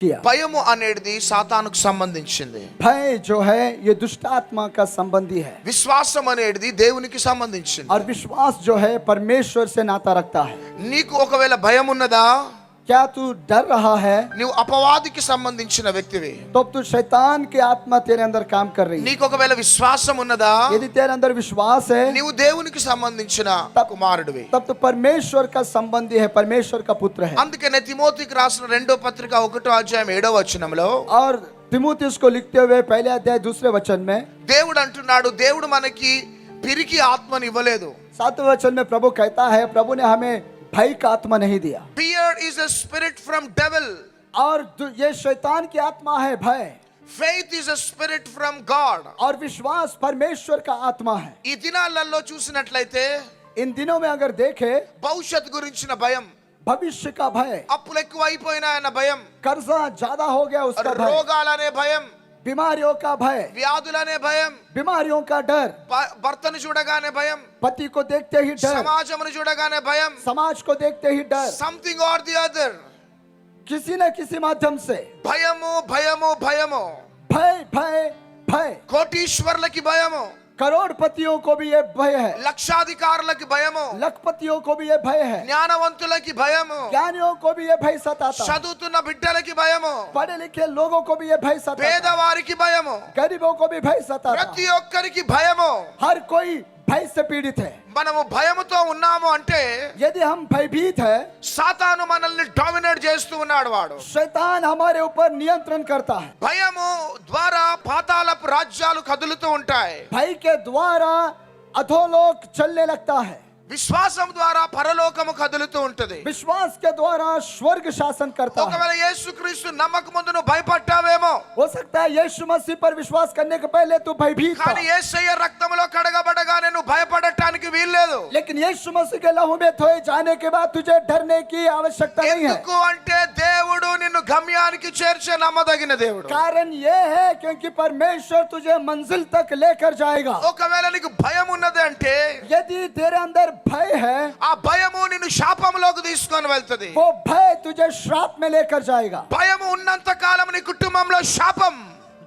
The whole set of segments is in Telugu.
किया। భయము అనేది సాతానుకు సంబంధించింది. भय जो है ये दुष्ट आत्मा का संबंधी है, విశ్వాసం అనేది దేవునికి సంబంధించింది. और विश्वास जो है परमेश्वर से नाता रखता है। నీకు ఒకవేళ భయం ఉన్నదా, क्या तू डर रहा है నువ్వు అపవాదికి సంబంధించిన వ్యక్తివి. तो अब तू शैतान की आत्मा तेरे अंदर काम कर रही है। నీకు ఒకవేళ విశ్వాసం ఉన్నదా, यदि तेरे अंदर विश्वास है నీవు దేవునికి సంబంధించిన కుమారుడివి. तब तो परमेश्वर का संबंधी है, परमेश्वर का पुत्र है। అందుకనే తిమోతికి రాసిన 2వ పత్రిక 1వ అధ్యాయం 7వ వచనంలో और तिमुथियुस को लिखते हुए पहले अध्याय 2 वचन में దేవుడు అంటున్నాడు, దేవుడు మనకి పిరికి ఆత్మని ఇవ్వలేదు. 7वें वचन में प्रभु कहता है, प्रभु ने हमें भय का आत्मा नहीं दिया, Fear is a spirit from devil. और ये शैतान की आत्मा है भय, Faith is a spirit from God. और विश्वास परमेश्वर का आत्मा है। ఈ దినాలలో చూసినట్లయితే इन दिनों में अगर देखे భవిష్యత్ గురించిన భయం, भविष्य का भय, అప్పులు ఎక్కువ అయిపోయినాయన్న భయం, कर्जा ज्यादा हो गया उसका भय, రోగాలనే భయం, बीमारियों का भय, వ్యాధులనే భయం, बीमारियों का डर, భర్తను చూడగానే భయం, पति को देखते ही डर, సమాజమును చూడగానే భయం, समाज को देखते ही डर, సంథింగ్ ఆర్ ది అదర్. किसी न किसी माध्यम से భయము భయము భయము. भय भय भय। కోటీశ్వర్లకి భయము, करोड़पतियों को भी ये भय है, లక్షాధికారులకి భయము, लखपतियों को भी ये भय है, జ్ఞానవంతులకి భయము, ज्ञानियों को भी ये भय सताता है, చదువుతున్న బిడ్డలకి భయము, पढ़े लिखे लोगों को भी ये भय सताता है, పేదవారికి భయము, गरीबों को भी भय सताता ప్రతి है। ఒక్కరికి భయము. हर कोई भय से पीड़ित है। మనము భయముతో ఉన్నాము అంటే यदि हम भयभीत है, సాతాను మనల్ని డామినేట్ చేస్తూ ఉన్నాడు. వాడు शैतान हमारे ऊपर नियंत्रण करता है। భయము ద్వారా పాతాళపు రాజ్యాలు కదులుతూ ఉంటాయి. भय के द्वारा अधोलोक चलने लगता है, విశ్వాసం ద్వారా పరలోకము కదులుతూ ఉంటది. विश्वास के द्वारा स्वर्ग शासन करता है। ఒకవేళ యేసుక్రీస్తు నమ్మక ముందు నువ్వు భయపడ్డావేమో, हो सकता है यीशु मसीह पर विश्वास करने के पहले तू भयभीत था, కానీ యేసయ్య రక్తములో కడగబడగానే నువ్వు భయపడటానికి వీల్లేదు. लेकिन यीशु मसीह के लहू में धोए जाने के बाद तुझे डरने की आवश्यकता नहीं है। ఎందుకు అంటే దేవుడు నిన్ను గమ్యానికి చేర్చే నమ్మదగిన దేవుడు. कारण ये है क्योंकि परमेश्वर तुझे मंजिल तक लेकर जाएगा। ఒకవేళ నీకు భయం ఉన్నది అంటే यदि तेरे अंदर भय है, ఆ భయము నిన్ను శాపంలోకి తీసుకొని వెళ్తది. वो भय तुझे श्राप में लेकर जाएगा। భయము ఉన్నంత కాలం నీ కుటుంబంలో శాపం,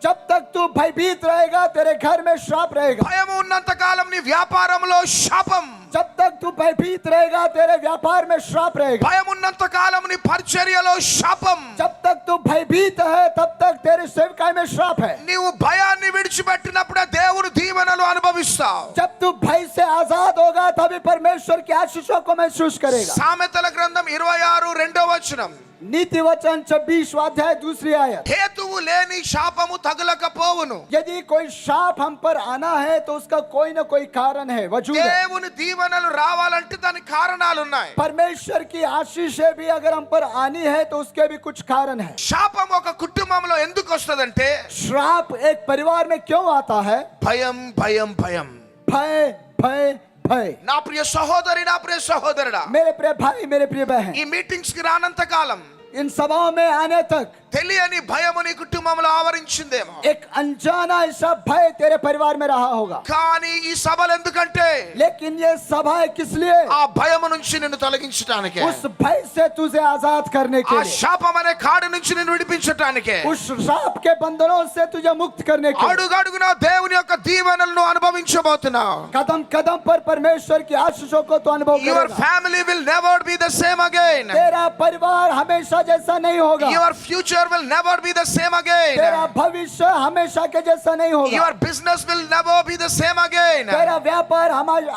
जब तक तू भयभीत रहेगा तेरे घर में श्राप रहेगा। భయము ఉన్నంత కాలం నీ వ్యాపారంలో శాపం, जब तक तू भयभीत रहेगा तेरे व्यापार में श्राप रहेगा। భయం ఉన్నంత కాలం నీ పరిచర్యలో శాపం. जब तक तू भयभीत है तब तक तेरे सेवकाई में श्राप है। నీవు భయాన్ని విడిచిపెట్టినప్పుడే దేవుడు దీవెనలు అనుభవిస్తావు. जब तू भय से आजाद होगा तभी परमेश्वर की आशीषों को महसूस करेगा। సామెతల గ్రంథం 26:2 नीति वचन 26वां अध्याय 2 आयत। హేతువు లేని శాపము తగులకపోవును. यदि कोई शाप हम पर आना है तो उसका कोई न कोई कारण है, वजूद है। దేవుని దీవెనలు రావాలంటే దానికి కారణాలు ఉన్నాయి. परमेश्वर की आशीषें भी अगर हम पर आनी है तो उसके भी कुछ कारण है। శాపం ఒక కుటుంబంలో ఎందుకు వస్తదంటే श्राप एक परिवार में क्यों आता है? భయం భయం భయం. भय भय भय। నా ప్రియ సహోదరి, నా ప్రియ సహోదరుడా, मेरे प्रिय भाई, मेरे प्रिय बहन, ఈ మీటింగ్స్ కి రానంత కాలం इन सभाओं में आने तक తెలియని భయము నీ కుటుంబంలో ఆవరించిందేమో. एक अनजाना ऐसा भय तेरे परिवार में रहा होगा। కానీ ఈ సభలు ఎందుకంటే लेकिन ये सभाएं किस लिए? ఆ భయము నుంచి నిన్ను తొలగించటానికే, उस भय से तुझे आजाद करने के ఆ लिए, శాపం అనే కాడి నుంచి నిన్ను విడిపించటానికే. उस श्राप के बंधनों से तुझे मुक्त करने के लिए అడుగడుగున దేవుని యొక్క దీవెనలను అనుభవించబోతున్నావు. कदम कदम पर परमेश्वर की आशीषों को तो अनुभव Your करेगा। family will never be the same again. तेरा परिवार हमेशा जैसा नहीं होगा। Your future will never be the same again. तेरा भविष्य हमेशा के जैसा नहीं होगा। Your business will never be the same again. तेरा व्यापार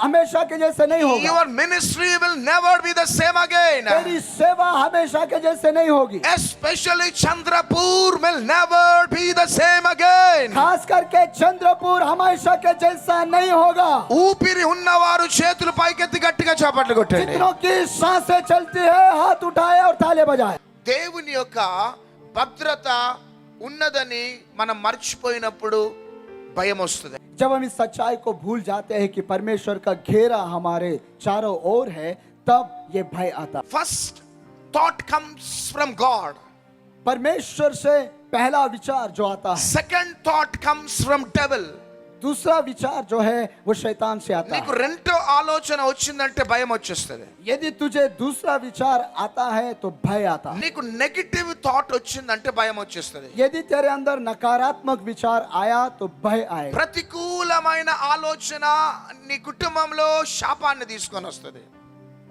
हमेशा के जैसे नहीं होगा। Your ministry will never be the same again. तेरी सेवा हमेशा के जैसे नहीं होगी। Especially Chandrapur will never be the same again. खास करके चंद्रपुर हमेशा के जैसा नहीं होगा। ఊపిరి ఉన్నవారు చేతులు పైకెత్తి గట్టిగా చప్పట్లు కొట్టండి. जितनों की सांसें चलती है हाथ उठाए और ताले बजाए। దేవుని యొక్క భద్రత ఉన్నదని మనం మర్చిపోయినప్పుడు భయం వస్తుంది. जब हम इस सच्चाई को भूल जाते हैं कि परमेश्वर का घेरा हमारे चारों ओर है, तब ये भय आता। First thought comes from God, परमेश्वर से पहला विचार जो आता है, second thought comes from devil, दूसरा विचार जो है वो शैतान से आता నీకు है। రెండో ఆలోచన వచ్చిందంటే భయం వచ్చేస్తుంది. यदि तुझे दूसरा विचार आता है तो भय आता है। నీకు నెగటివ్ థాట్ వచ్చిందంటే భయం వచ్చేస్తుంది. यदि तेरे अंदर नकारात्मक विचार आया तो भय आएगा। ప్రతికూలమైన ఆలోచన నీ కుటుంబంలో శాపాన్ని తీసుకొని వస్తుంది.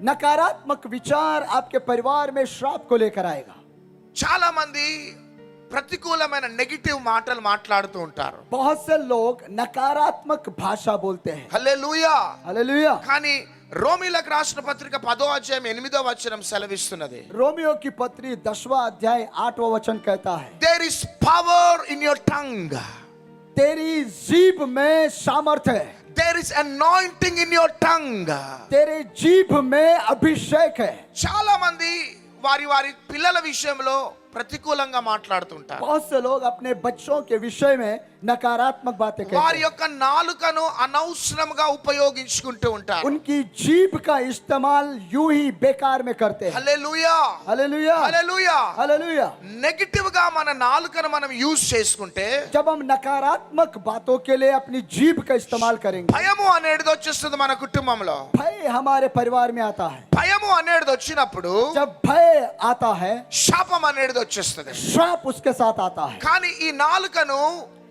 नकारात्मक विचार आपके परिवार में श्राप को लेकर आएगा। చాలా మంది ప్రతికూలమైన నెగటివ్ మాటలు మాట్లాడుతూ ఉంటారు. बहुत से लोग नकारात्मक भाषा बोलते हैं। హల్లెలూయా. हालेलुया। కానీ రోమీలకు రాసిన పత్రిక 10వ అధ్యాయం 8వ వచనం సెలవిస్తున్నది. रोमियो की पत्री 10वां अध्याय 8वां वचन कहता है, there is power in your tongue. तेरी जीभ में सामर्थ है। There is anointing in your tongue. तेरे जीभ में अभिषेक है। చాలా మంది వారి వారి పిల్లల విషయంలో ప్రతికూలంగా మాట్లాడుతుంటారు. बहुत से लोग अपने बच्चों के विषय में नकारात्मक बातें कहते వారి हैं। యొక్క నాలుకను అనవసరంగా ఉపయోగించుకుంటూ ఉంటారు. उनकी जीभ का इस्तेमाल यूं ही बेकार में करते हैं। హల్లెలూయా. हालेलुया। హల్లెలూయా. हालेलुया। నెగటివ్ గా మన నాలుకను మనం యూజ్ చేసుకుంటే जब हम नकारात्मक बातों के लिए अपनी जीभ का इस्तेमाल करेंगे, భయము అనేది వచ్చేస్తుంది మన కుటుంబంలో. भय हमारे परिवार में आता है। భయము అనేది వచ్చినప్పుడు जब भय आता है, శాపం అనేది వచ్చేస్తుంది. श्राप उसके साथ आता है। కానీ ఈ నాలుకను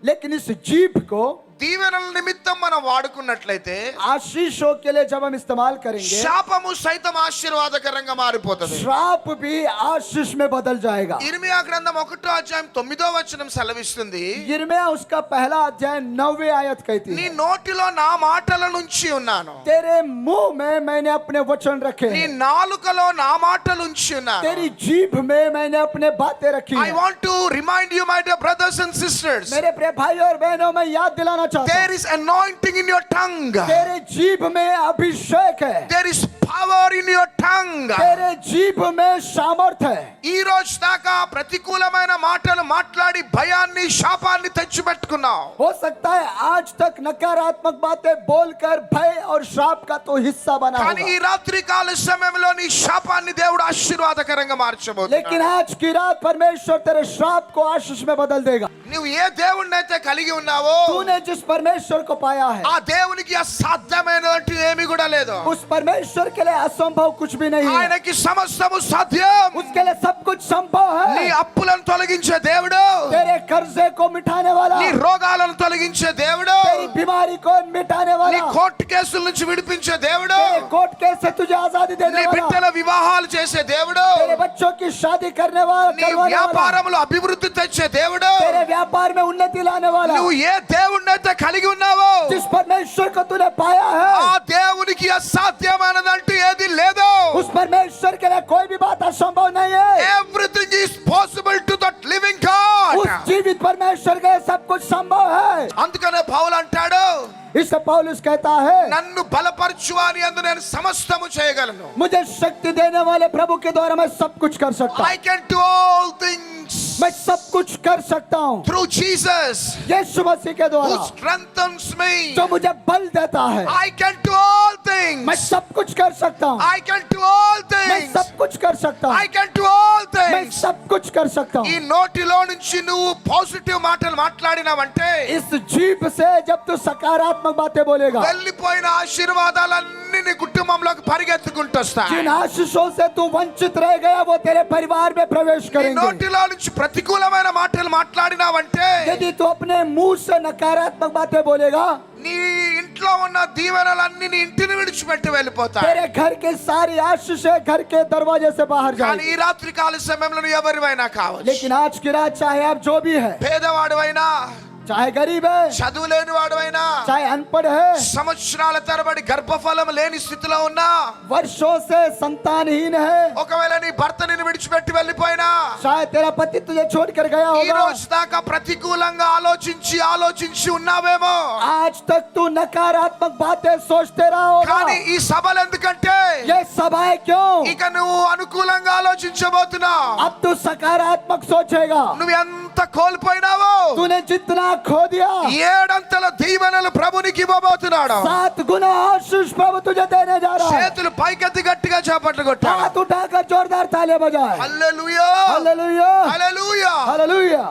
लेकिन इस जीभ को దీవెనల నిమిత్తం మనం వాడుకున్నట్లయితే आशीषों के लिए जब हम इस्तेमाल करेंगे, శాపము సైతం ఆశీర్వాదకరంగా మారిపోతుంది. श्राप भी आशीष में बदल जाएगा। ఇర్మియా గ్రంథం 1వ అధ్యాయం 9వ వచనం సెలవిస్తుంది, यिर्मयाह उसका पहला अध्याय 9वीं आयत कहती నీ है, నోటిలో నా మాటల నుంచి ఉన్నాను, तेरे मुंह में मैंने अपने वचन रखे నీ हैं, నాలుకలో నా మాటలు ఉంచి ఉన్నాను. तेरी जीभ में मैंने अपने बातें रखी I हैं। want to remind you, my dear brothers and sisters, मेरे प्रिय भाइयों और बहनों, मैं याद दिलाना चाहता there हूं, is anointing in your tongue. तेरे जीभ में अभिषेक है, There is power in your tongue. तेरे जीभ में सामर्थ है। ఈ రోజు దాకా ప్రతికూలమైన మాటలు మాట్లాడి భయాన్ని శాపాన్ని తెచ్చిపెట్టుకున్నావు. हो सकता है आज तक नकारात्मक बातें बोलकर भय और श्राप का तो हिस्सा बना కానీ ఈ होगा। రాత్రి కాల సమయంలో నీ శాపాన్ని దేవుడు ఆశీర్వాదకరంగా लेकिन మార్చబోతున్నాడు. आज की रात परमेश्वर तेरे श्राप को आशीष में बदल देगा। నువ్వు ఏ దేవుణ్ణైతే కలిగి ఉన్నావో तूने जिस परमेश्वर को पाया है, ఆ దేవునికి అసాధ్యమైనటువంటి ఏమీ కూడా లేదు. उस परमेश्वर के लिए असंभव कुछ भी नहीं है। ఆయనకి సమస్తము సాధ్యం. उसके लिए सब कुछ संभव నీ है। అప్పులను తొలగించే దేవుడు, तेरे कर्जे को मिटाने वाला, నీ రోగాలను తొలగించే దేవుడు, तेरी बीमारी को मिटाने నీ वाला, కోర్టు కేసుల నుంచి విడిపించే దేవుడు, तेरे कोर्ट केस से तुझे आजादी నీ देने वाला, బిడ్డల వివాహాలు చేసే దేవుడు, तेरे बच्चों की शादी करने वाला, నీ करवाने वाला, వ్యాపారంలో అభివృద్ధి తెచ్చే దేవుడు. तेरे व्यापार में उन्नति लाने वाला, నువ్వు ఏ దేవుణ్ణైతే కలిగి ఉన్నావో जिस परमेश्वर को तूने पाया ఆ है, దేవునికి అసాధ్యమైనదంటూ ఏది లేదు. उस परमेश्वर के लिए कोई भी बात असंभव नहीं है। Everything is possible to that living God. उस जीवित परमेश्वर के लिए सब कुछ संभव है। అందుకనే పౌలు అంటాడు, इससे पौलुस कहता है, నన్ను బలపరచువాని యందు నేను సమస్తము చేయగలను. मुझे शक्ति देने वाले प्रभु के द्वारा मैं सब कुछ कर सकता हूँ। I can do all things मैं सब कुछ कर सकता हूँ through Jesus यीशु मसीह के who द्वारा strengthens me. जो मुझे बल देता है। I can do all things. मैं सब कुछ कर सकता हूँ। I can do all मैं things. सब कुछ कर सकता हूँ। I can do all मैं things. सब कुछ कर सकता ఈ हूँ। నోటిలో నుంచి నువ్వు పాజిటివ్ మాటలు మాట్లాడినావంటే इस जीभ से जब तू सकारात्मक बातें बोलेगा, వెళ్ళిపోయిన ఆశీర్వాదాలన్నీ నీ కుటుంబంలోకి పరిగెత్తుకుంటూ వస్తాయి. जिन आशीषों से तू वंचित रह गया वो तेरे परिवार में प्रवेश నీ करेंगे। నోటిలో నుంచి ప్రతికూలమైన మాటలు మాట్లాడినావంటే यदि तू अपने मुंह से नकारात्मक बातें बोलेगा, నీ ఇంట్లో ఉన్న దీవెనలన్నీ నీ ఇంటిని విడిచిపెట్టి వెళ్ళిపోతాయి. तेरे घर के सारी आशीषें घर के दरवाजे से बाहर కానీ जाएंगी। ఈ రాత్రి కాల సమయంలో నువ్వు ఎవరివైనా కావచ్చు, लेकिन आज की रात चाहे आप जो भी है, పేదవాడివైనా, चाहे गरीब है, చదువు లేని వాడివైనా, चाहे अनपढ़ है, సంవత్సరాల తరబడి గర్భఫలం లేని స్థితిలో ఉన్నా, वर्षों से संतानहीन है, ఒకవేళ నీ భర్త నిన్ను విడిచిపెట్టి వెళ్ళిపోయినా, शायद तेरा पति तुझे छोड़कर गया ఈ होगा, రోజు దాకా ప్రతికూలంగా ఆలోచించి ఉన్నావేమో. आज तक तू नकारात्मक बातें सोचते रहा కానీ होगा। ఈ సభలు ఎందుకంటే ये सभाएं क्यों? ఇక నువ్వు అనుకూలంగా ఆలోచించబోతున్నావు. अब तू सकारात्मक सोचेगा। నువ్వు ఎంత కోల్పోయినావో तूने जितना खो दिया, 7 దీవెనలు ప్రభునికి ఇవ్వబోతున్నాడు. 7 गुना आशीष प्रभु तुझे देने जा रहा है। చేతులు పైకెత్తి గట్టిగా చప్పట్లు కొట్టాలి. हाथ उठाकर जोरदार तालियां बजाए। హల్లెలూయా, हालेलुया, హల్లెలూయా. हालेलुया।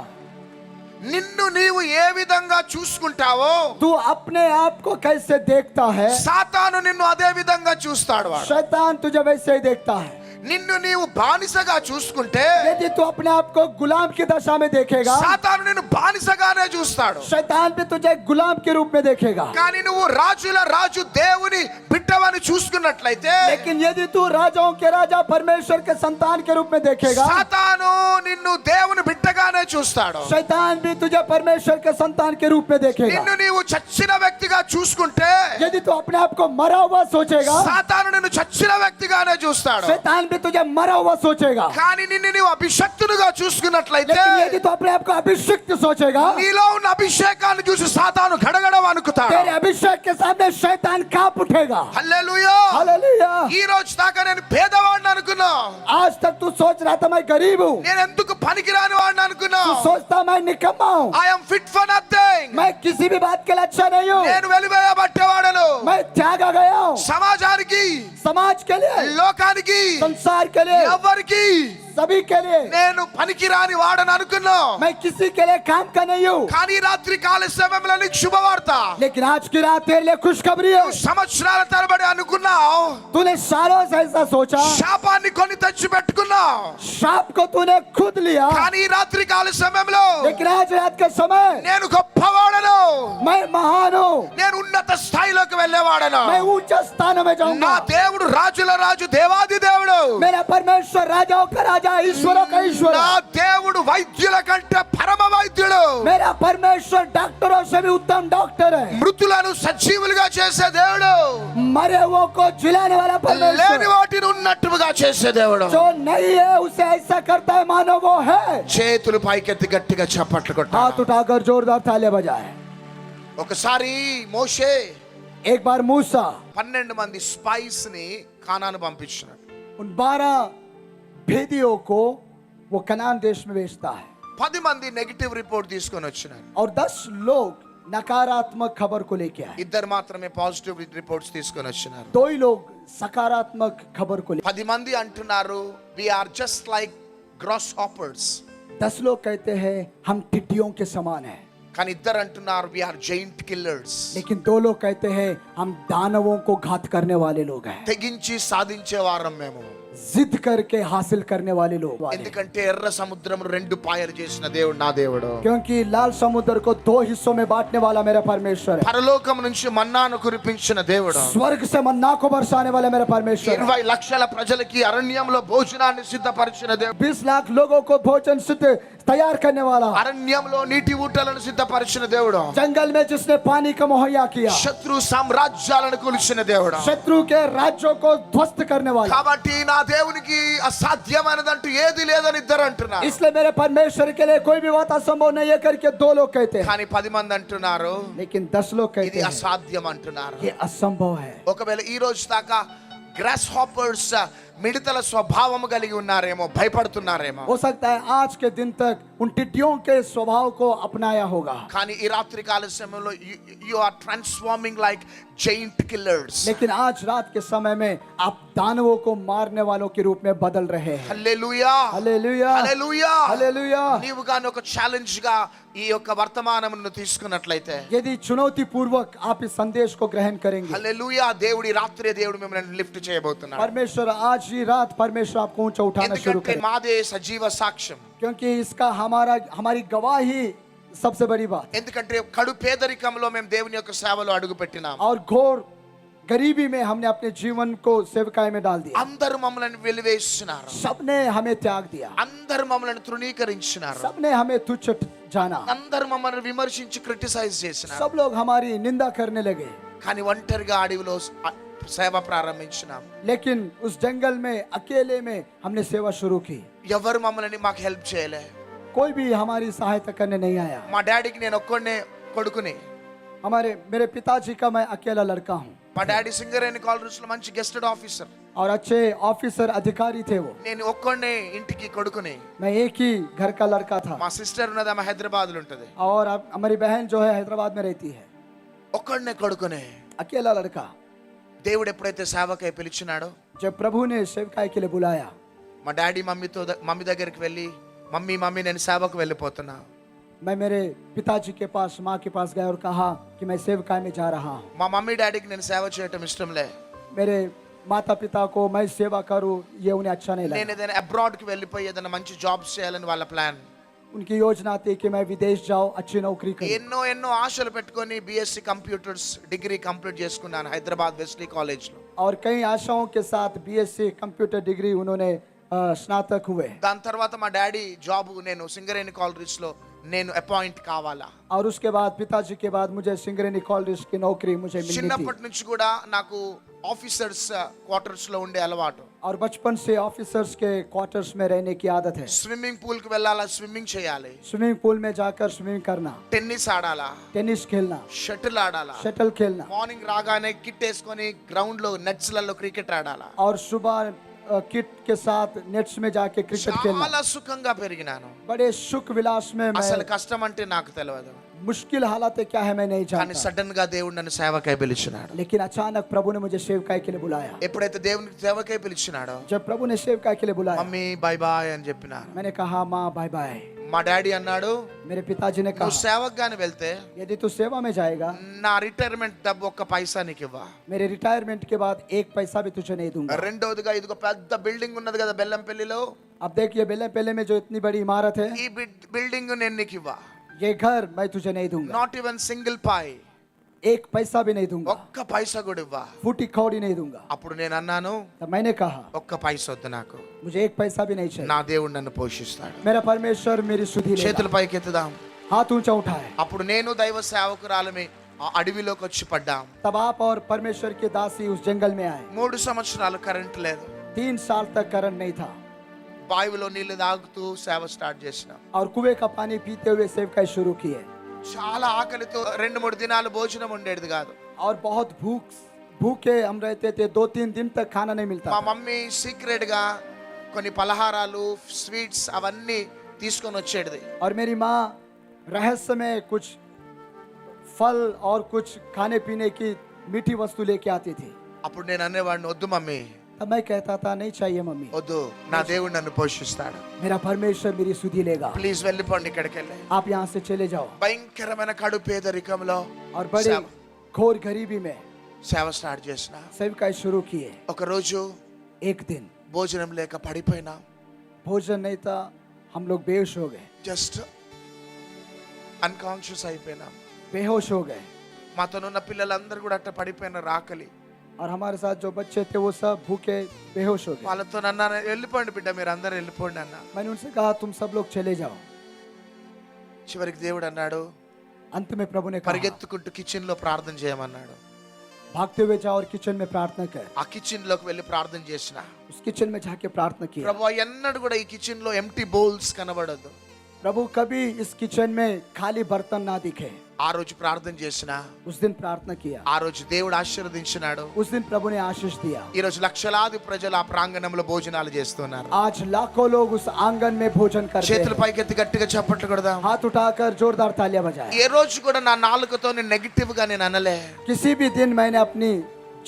నిన్ను నీవు ఏ విధంగా చూసుకుంటావో तू अपने आप को कैसे देखता है, సాతాను నిన్ను అదే విధంగా చూస్తాడు వాడు. शैतान तुझे वैसे ही देखता है। నిన్ను నీవు బానిసగా చూసుకుంటే यदि तू अपने आप को गुलाम की दशा में देखेगा, సాతాను నిన్ను బానిసగానే చూస్తాడు. शैतान भी तुझे गुलाम के रूप में देखेगा। కానీ నువ్వు రాజుల రాజు దేవుని బిడ్డవని చూసుకున్నట్లయితే लेकिन यदि तू राजाओं के राजा परमेश्वर के संतान के रूप में देखेगा, సాతాను నిన్ను దేవుని బిడ్డగానే చూస్తాడు. शैतान भी तुझे परमेश्वर के संतान के रूप में देखेगा। నిన్ను నీవు చచ్చిన వ్యక్తిగా చూసుకుంటే यदि तू अपने आप को मरा हुआ सोचेगा, సాతాను నిన్ను చచ్చిన వ్యక్తిగానే చూస్తాడు. शैतान भी तुझे मरा हुआ सोचेगा। కానీ నిన్ను నీవు అభిషక్తునిగా చూసుకున్నట్లయితే लेकिन यदि तू अपने आप को अभिषिक्त सोचेगा, నీలో ఉన్న అభిషేకాన్ని చూసి సాతాను గడగడ వణుకుతాడు. तेरे अभिषेक के सामने शैतान कांप उठेगा। హల్లెలూయా. हालेलुया। ఈ రోజు దాకా నేను పేదవాడిని అనుకున్నా, आज तक तू सोच रहा था मैं गरीब हूँ, నేను ఎందుకు పనికిరాని వాడిని అనుకున్నా. तू सोचता मैं निकम्मा हूँ, I am fit for nothing. मैं किसी भी बात के लिए अच्छा नहीं हूँ, నేను వెలివేయబట్టేవాడను. मैं त्यागा गया हूँ సమాజానికి, समाज के लिए, లోకానికి, संसार के लिए, ఎవరికి सभी के लिए। నేను పనికిరాని వాడని అనుకున్నా. मैं किसी के लिए काम का नहीं हूँ, కానీ రాత్రి కాల సమయంలో నీకు శుభవార్త. लेकिन आज की रात तेरे लिए खुशखबरी है। సంవత్సరాల తరబడి అనుకున్నావు, तूने सालों से ऐसा सोचा, శాపాన్ని కొని తెచ్చి పెట్టుకున్నావు. शाप को तूने खुद लिया, కానీ ఈ రాత్రి కాల సమయంలో लेकिन आज रात के समय నేను గొప్పవాడను, मैं महान हूँ, నేను ఉన్నత స్థాయిలోకి వెళ్ళేవాడను. मैं ऊंचे स्थानों में నా जाऊंगा। దేవుడు రాజుల రాజు దేవాది దేవుడు. मेरा परमेश्वर राजाओं का राजा, ईश्वरों का ईश्वर నా है। దేవుడు వైద్యుల కంటే పరమ వైద్యుడు. मेरा परमेश्वर डॉक्टरों से भी उत्तम डॉक्टर है। మృతులను సజీవులుగా చేసే దేవుడు, मरे हुओं को जिलाने वाला లేని परमेश्वर, వాటిని ఉన్నట్టుగా చేసే దేవుడు. जो नहीं है उसे ऐसा करता है मानो वो है। చేతులు పైకెత్తి గట్టిగా చప్పట్లు కొట్టాలి. हाथ उठाकर जोरदार तालियां बजाए। ఒకసారి మోషే एक बार मूसा 12 మంది స్పైస్ ని కానాను పంపించినాడు. उन 12 भेदियों को वो कनान देश में भेजता है 10 మంది నెగటివ్ రిపోర్ట్ తీసుకొని వచ్చినారు. और 10 लोग नकारात्मक खबर को लेके आए, ఇద్దరు మాత్రమే పాజిటివ్ రిపోర్ట్స్ తీసుకొని వచ్చినారు. 2 ही लोग सकारात्मक खबर को लेके। 10 మంది అంటున్నారు we are just like grasshoppers. 10 लोग कहते हैं हम टिड्डियों के समान हैं, కానీ ఇద్దరు అంటున్నారు వి ఆర్ జైంట్ కిల్లర్స్. लेकिन 2 लोग कहते हैं हम दानवों को घात करने वाले लोग हैं, తెగించి సాధించే వారం మేము. जिद करके हासिल करने वाले लोग वाले। ఎందుకంటే ఎర్ర సముద్రం 2 పాయలు చేసిన దేవుడు నా దేవుడు. क्योंकि लाल समुद्र को 2 हिस्सों में बांटने वाला मेरा परमेश्वर है, పరలోకం నుంచి మన్నాను కురిపించిన దేవుడు. स्वर्ग से मन्ना को बरसाने वाला मेरा परमेश्वर है, 20 లక్షల ప్రజలకి అరణ్యంలో భోజనాన్ని సిద్ధపరిచిన దేవుడు. 20 लाख लोगों को भोजन सिद्ध तैयार करने वाला, అరణ్యంలో నీటి ఊటలను సిద్ధపరిచిన దేవుడు. जंगल में जिसने पानी का मुहैया किया, శత్రు సామ్రాజ్యాలను కూల్చిన దేవుడు. शत्रु के राज्यों को ध्वस्त करने वाला। కాబట్టి నా దేవునికి అసాధ్యమైనదంటూ ఏది లేదని ఇద్దరు అంటున్నారు. इसलिए मेरे परमेश्वर के लिए कोई भी बात असंभव नहीं है करके 2 लोग कहते हैं, కానీ 10 మంది అంటున్నారు लेकिन 10 लोग ఇది कहते हैं అసాధ్యం అంటున్నారు. ये असंभव है। ఒకవేళ ఈ రోజు దాకా గ్రాస్ హాపర్స్ మిడతల స్వభావము కలిగి ఉన్నారేమో, భయపడుతున్నారేమో. हो सकता है आज के दिन तक उन टिड्डियों के स्वभाव को अपनाया होगा, కానీ ఈ రాత్రి కాల సమయంలో you are transforming like giant killers. लेकिन आज रात के समय में आप दानवों को मारने वालों के रूप में बदल रहे हैं। హల్లెలూయా, हालेलुया, హల్లెలూయా, हालेलुया। నీవు గాని ఒక ఛాలెంజ్ గా ఈ యొక్క వర్తమానమును తీసుకున్నట్లయితే, यदि चुनौती पूर्वक आप इस संदेश को ग्रहण करेंगे, హల్లెలూయా, దేవుడి రాత్రి దేవుడు మిమ్మల్ని లిఫ్ట్ చేయబోతున్నాడు. परमेश्वर आज ही रात परमेश्वर आपको ऊंचा उठाना शुरू ఎందుకంటే करेगा, మాదే సజీవ సాక్ష్యం. क्योंकि इसका हमारी गवाही सबसे बड़ी बात। ఎందుకంటే కడు పేదరికంలో మేము దేవుని యొక్క సేవలో అడుగు పెట్టినాం. और घोर गरीबी में हमने अपने जीवन को सेवकाई में डाल दिया, అందరూ మమ్మల్ని వెలివేస్తున్నారు, सबने हमें त्याग दिया, అందరూ మమ్మల్ని తృణీకరించినారు, सबने हमें तुच्छ जाना, అందరూ మమ్మల్ని విమర్శించి క్రిటిసైజ్ చేసినారు. सब लोग हमारी निंदा करने लगे। కానీ ఒంటరిగా అడవిలో సేవ ప్రారంభించినాం. लेकिन उस जंगल में अकेले में हमने सेवा शुरू की, ఎవరు మమ్మల్ని మాకు హెల్ప్ చేయలే. कोई भी हमारी सहायता करने नहीं आया। మా డాడీకి నేను ఒక్కడే కొడుకుని. मेरे पिताजी का मैं अकेला लड़का हूँ, మా డాడీ సింగరేణి కాలరీస్ లో మంచి గెస్టెడ్ ఆఫీసర్. और अच्छे ऑफिसर अधिकारी थे वो, నేను ఒక్కడే ఇంటికి కొడుకుని. मैं एक ही घर का लड़का था। మా సిస్టర్ ఉన్నది, ఆమె హైదరాబాద్ లో ఉంటది. और हमारी बहन जो है हैदराबाद में रहती है, ఒక్కడే కొడుకుని. अकेला लड़का। దేవుడు ఎప్పుడైతే సేవకై పిలిచినాడో, जब प्रभु ने सेवकाई के लिए बुलाया, మా డాడీ మమ్మీ దగ్గరికి వెళ్ళి, మమ్మీ నేను సేవకు వెళ్ళిపోతున్నా. मैं मेरे पिताजी के पास, माँ के पास गया और कहा कि मैं सेवकाई में जा रहा हूँ। మా మమ్మీ డాడీకి నేను సేవ చేయటం ఇష్టంలే. मेरे माता पिता को मैं सेवा करूँ ये उन्हें अच्छा नहीं నేను लगा। ఏదైనా అబ్రాడ్కి వెళ్ళిపోయి ఏదైనా మంచి జాబ్స్ చేయాలని వాళ్ళ ప్లాన్. उनकी योजना थी कि मैं विदेश जाऊँ, अच्छी नौकरी करूँ। ఎన్నో ఎన్నో ఆశలు పెట్టుకొని బీఎస్సీ కంప్యూటర్స్ డిగ్రీ కంప్లీట్ చేసుకున్నాను హైదరాబాద్ వెస్లీ కాలేజ్లో. और कई आशाओं के साथ बीएससी कंप्यूटर डिग्री उन्होंने स्नातक हुए। దాని తర్వాత మా డాడీ జాబ్ నేను సింగరేణి కాలేజ్లో నేను అపాయింట్ కావాలా. और उसके बाद पिताजी के बाद मुझे सिंगरेनी कॉलेज की नौकरी मुझे मिलनी थी। చిన్నప్పటి నుంచి కూడా నాకు ఆఫీసర్స్ క్వార్టర్స్ లో ఉండే అలవాటు. और बचपन से ऑफिसर्स के क्वार्टर्स में रहने की आदत है। స్విమ్మింగ్ పూల్ కి వెళ్ళాలా, స్విమ్మింగ్ చేయాలి, स्विमिंग पूल में जाकर स्विमिंग करना, టెన్నిస్ ఆడాలా, टेनिस खेलना, షటిల్ ఆడాలా, शटल खेलना, మార్నింగ్ రాగానే కిట్ వేసుకొని గ్రౌండ్ లో నెట్స్ లలో క్రికెట్ ఆడాలా. और सुबह किट के साथ नेट्स में जाके क्रिकेट खेलना। చాలా సుఖంగా పెరిగినాను. बड़े सुख विलास में అసలు मैं, కష్టం అంటే నాకు తెలియదు. मुश्किल हालात क्या है मैं नहीं కానీ जानता, సడన్ గా దేవుడు నన్ను సేవకై పిలిచినాడు. लेकिन अचानक प्रभु ने मुझे सेवकाई के लिए बुलाया। ఎప్పుడైతే దేవునికి సేవకై పిలిచినాడో जब प्रभु ने सेवकाई के लिए बुलाया, మమ్మీ బాయ్ బాయ్ అని చెప్పినాను. मैंने कहा माँ बाय बाय। మా డాడీ అన్నాడు, मेरे पिताजी ने నువ్వు कहा సేవకు గాని వెళ్తే यदि तू सेवा में जाएगा, నా రిటైర్మెంట్ డబ్బు ఒక్క పైసా నీకు ఇవ్వ. मेरे रिटायरमेंट के बाद एक पैसा भी तुझे नहीं दूंगा। రెండోదిగా ఇదిగో పెద్ద బిల్డింగ్ ఉన్నది కదా బెల్లంపల్లిలో, अब देखिए बेले पहले में जो इतनी बड़ी इमारत है, ఈ బిల్డింగ్ నేను నీకు ఇవ్వ. ये घर मैं तुझे नहीं दूंगा, నాట్ ఈవెన్ సింగిల్ పాయ్, एक पैसा भी नहीं दूंगा, ఒక్క పైసా కూడా ఇవ్వ. फूटी कौड़ी नहीं दूंगा। అప్పుడు నేను అన్నాను, तब मैंने कहा ఒక్క పైసా వద్దు నాకు, मुझे एक पैसा भी नहीं चाहिए, నా దేవుడు నన్ను పోషిస్తాడు. मेरा परमेश्वर मेरी सुधि लेगा। చేతుల పైకి ఎత్తుదాం. हाथ ऊंचा उठाए। అప్పుడు నేను దైవ సేవకురాలమే ఆ అడవిలోకి వచ్చి పడ్డాం. तब आप और परमेश्वर के दासी उस जंगल में आए। 3 సంవత్సరాలు కరెంట్ లేదు. 3 साल तक करंट नहीं था బావిలో నీళ్లు తాగుతూ సేవ స్టార్ట్ చేసినాం. और कुएं का पानी पीते हुए सेवकाई शुरू किए। చాలా ఆకలితో 2-3 దినాలు భోజనం ఉండేది కాదు. और बहुत भूखे हम रहते थे, 2-3 दिन तक खाना नहीं मिलता మా था। మమ్మీ సీక్రెట్ గా కొన్ని పలహారాలు స్వీట్స్ అవన్నీ తీసుకొని వచ్చేది. और मेरी माँ रहस्य में कुछ फल और कुछ खाने पीने की मीठी वस्तु लेके आती थी। అప్పుడు నేను అనేవాడిని, వద్దు మమ్మీ, तब मैं कहता था नहीं चाहिए मम्मी, వద్దు, నా దేవుడు నన్ను పోషిస్తాడు, मेरा परमेश्वर मेरी सुधि लेगा, ప్లీజ్ వెళ్ళిపోండి ఇక్కడికి వెళ్ళి. आप यहाँ से चले जाओ। భయంకరమైన కడు పేదరికంలో और बड़ी घोर गरीबी में సేవ స్టార్ట్ చేసిన. सेवकाई शुरू किए। ఒక రోజు एक दिन భోజనం లేక పడిపోయినా, भोजन नहीं था, हम लोग बेहोश हो गए, జస్ట్ అన్కాన్షియస్ అయిపోయినా. बेहोश हो गए। మాతోనున్న పిల్లలందరూ కూడా అట్ట పడిపోయినారు ఆకలి. और हमारे साथ जो बच्चे थे वो सब भूखे बेहोश हो गए। వాళ్ళతో నన్ను వెళ్ళిపోండి బిడ్డ, మీరు అందరూ వెళ్ళిపోండి అన్న. मैंने उनसे कहा तुम सब लोग चले जाओ। చివరికి దేవుడు అన్నాడు, अंत में प्रभु ने कहा పరిగెత్తుకుంటూ కిచెన్ లో ప్రార్థన చేయమన్నాడు. भागते हुए जाओ और किचन में प्रार्थना कर। ఆ కిచెన్ లోకి వెళ్ళి ప్రార్థన చేసిన. उस किचन में जाके प्रार्थना किया। ప్రభు ఎన్నడూ కూడా ఈ కిచెన్ లో ఎంప్టీ బౌల్స్ కనబడదు. प्रभु कभी इस किचन में खाली बर्तन ना दिखे। ఆ రోజు ప్రార్థన చేసిన. उस दिन प्रार्थना किया। ఆ రోజు దేవుడు ఆశీర్వదించినాడు. उस दिन प्रभु ने आशीष दिया। ఈ రోజు లక్షలాది ప్రజలు ఆ ప్రాంగణంలో భోజనాలు చేస్తున్నారు. आज लाखों लोग उस आंगन में भोजन करते చేతుల हैं। పైకి ఎత్తి గట్టిగా చప్పట్లు కొడదాం. हाथ उठाकर जोरदार तालियां बजाएं। ఏ రోజు కూడా నా నాలుకతో నేను నెగిటివ్ గా నేను అనలే. किसी भी दिन मैंने अपनी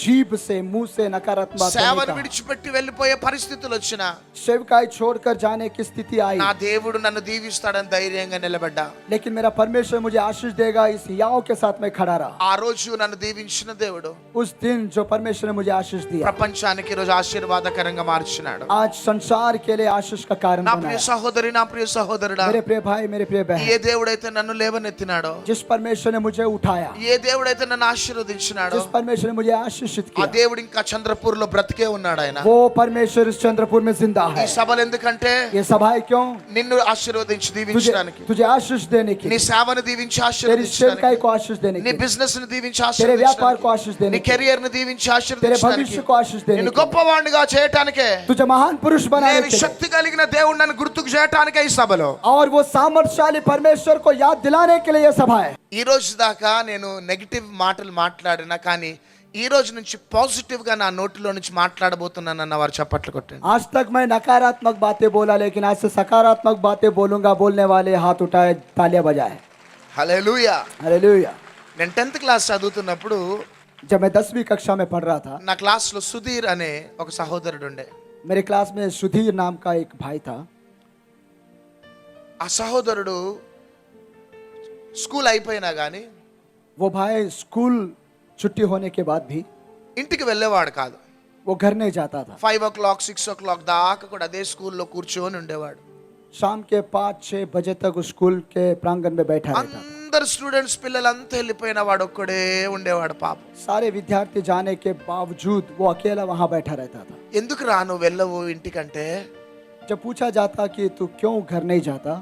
जीभ से, मुंह से नकारात्मक बात नहीं సేవను कहा। విడిచిపెట్టి వెళ్ళిపోయే పరిస్థితులు వచ్చినా सेवकाई छोड़कर जाने की स्थिति आई, నా దేవుడు నన్ను దీవిస్తాడని ధైర్యంగా నిలబడ్డా. लेकिन मेरा परमेश्वर मुझे आशीष देगा इस याओं के साथ मैं खड़ा रहा। ఆ రోజు నన్ను దీవించిన దేవుడు उस दिन जो परमेश्वर ने मुझे आशीष दिया, ప్రపంచానికి ఈ రోజు ఆశీర్వాదకరంగా మార్చినాడు. आज संसार के लिए आशीष का कारण నా बनाया। ప్రియ సహోదరి, నా ప్రియ సహోదరుడా, मेरे प्रिय भाई, मेरे प्रिय ఏ बहन, దేవుడైతే నన్ను లేవనెత్తినాడో, जिस परमेश्वर ने मुझे उठाया, ఏ దేవుడైతే నన్ను ఆశీర్వదించినాడో, जिस परमेश्वर ने मुझे आशीषित ఆ किया, దేవుడు ఇంకా చంద్రపూర్ లో బ్రతికే ఉన్నాడు. ఆయన वो परमेश्वर इस चंद्रपुर में जिंदा ఈ है। సభలు ఎందుకంటే ये सभाएं क्यों? నిన్ను ఆశీర్వదించి तुझे దీవించడానికి, तुझे आशीष देने की, నీ సేవను దీవించి तेरी ఆశీర్వదించడానికి, सेवकाई को आशीष देने నీ की, బిజినెస్ ని దీవించి तेरे व्यापार को ఆశీర్వదించడానికి, आशीष देने నీ की, కెరియర్ ని దీవించి तेरे ఆశీర్వదించడానికి, भविष्य को आशीष देने నిన్ను की, గొప్పవాడిగా చేయటానికే, तुझे महान पुरुष बनाने నేను के लिए, శక్తి కలిగిన దేవుడు నన్ను గుర్తుకు చేయటానికే ఈ సభలో. और वो सामर्थ्यशाली परमेश्वर को याद दिलाने के लिए ये सभा है। ఈ రోజు దాకా నేను నెగిటివ్ మాటలు మాట్లాడినా, కానీ ఈ రోజు నుంచి పాజిటివ్ గా నా నోటిలో నుంచి మాట్లాడబోతున్నాను అన్న వారు చప్పట్లు కొట్టండి. आज तक मैं नकारात्मक बातें बोला, लेकिन आज से सकारात्मक बातें बोलूंगा। बोलने वाले हाथ उठाए, तालियां बजाए। హల్లెలూయా. हालेलुया। నేను 10th క్లాస్ చదువుతున్నప్పుడు जब मैं 10वीं कक्षा में पढ़ रहा था, నా క్లాస్ లో సుధీర్ అనే ఒక సహోదరుడు ఉండే. मेरे क्लास में सुधीर नाम का एक भाई था। ఆ సహోదరుడు స్కూల్ అయిపోయినా కానీ वो भाई स्कूल छुट्टी होने के बाद भी ఇంటికి వెళ్ళేవాడు కాదు. वो घर नहीं जाता था. 5 o'clock 6 o'clock దాకా కూడా అదే స్కూల్లో కూర్చొని ఉండేవాడు. शाम के 5-6 बजे तक उस स्कूल के प्रांगण में बैठा रहता था. అందరు స్టూడెంట్స్ పిల్లలంతా వెళ్ళిపోయిన వాడు ఒక్కడే ఉండేవాడు పాపం. सारे विद्यार्थी जाने के बावजूद वो अकेला वहां बैठा रहता था. ఎందుకు రా నువ్వు వెళ్ళవు ఇంటికంటే जब पूछा जाता कि तू क्यों घर नहीं जाता,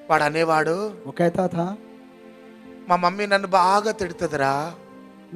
వాడు అనేవాడు, वो कहता था మా మమ్మీ నన్ను బాగా తిడుతుందిరా,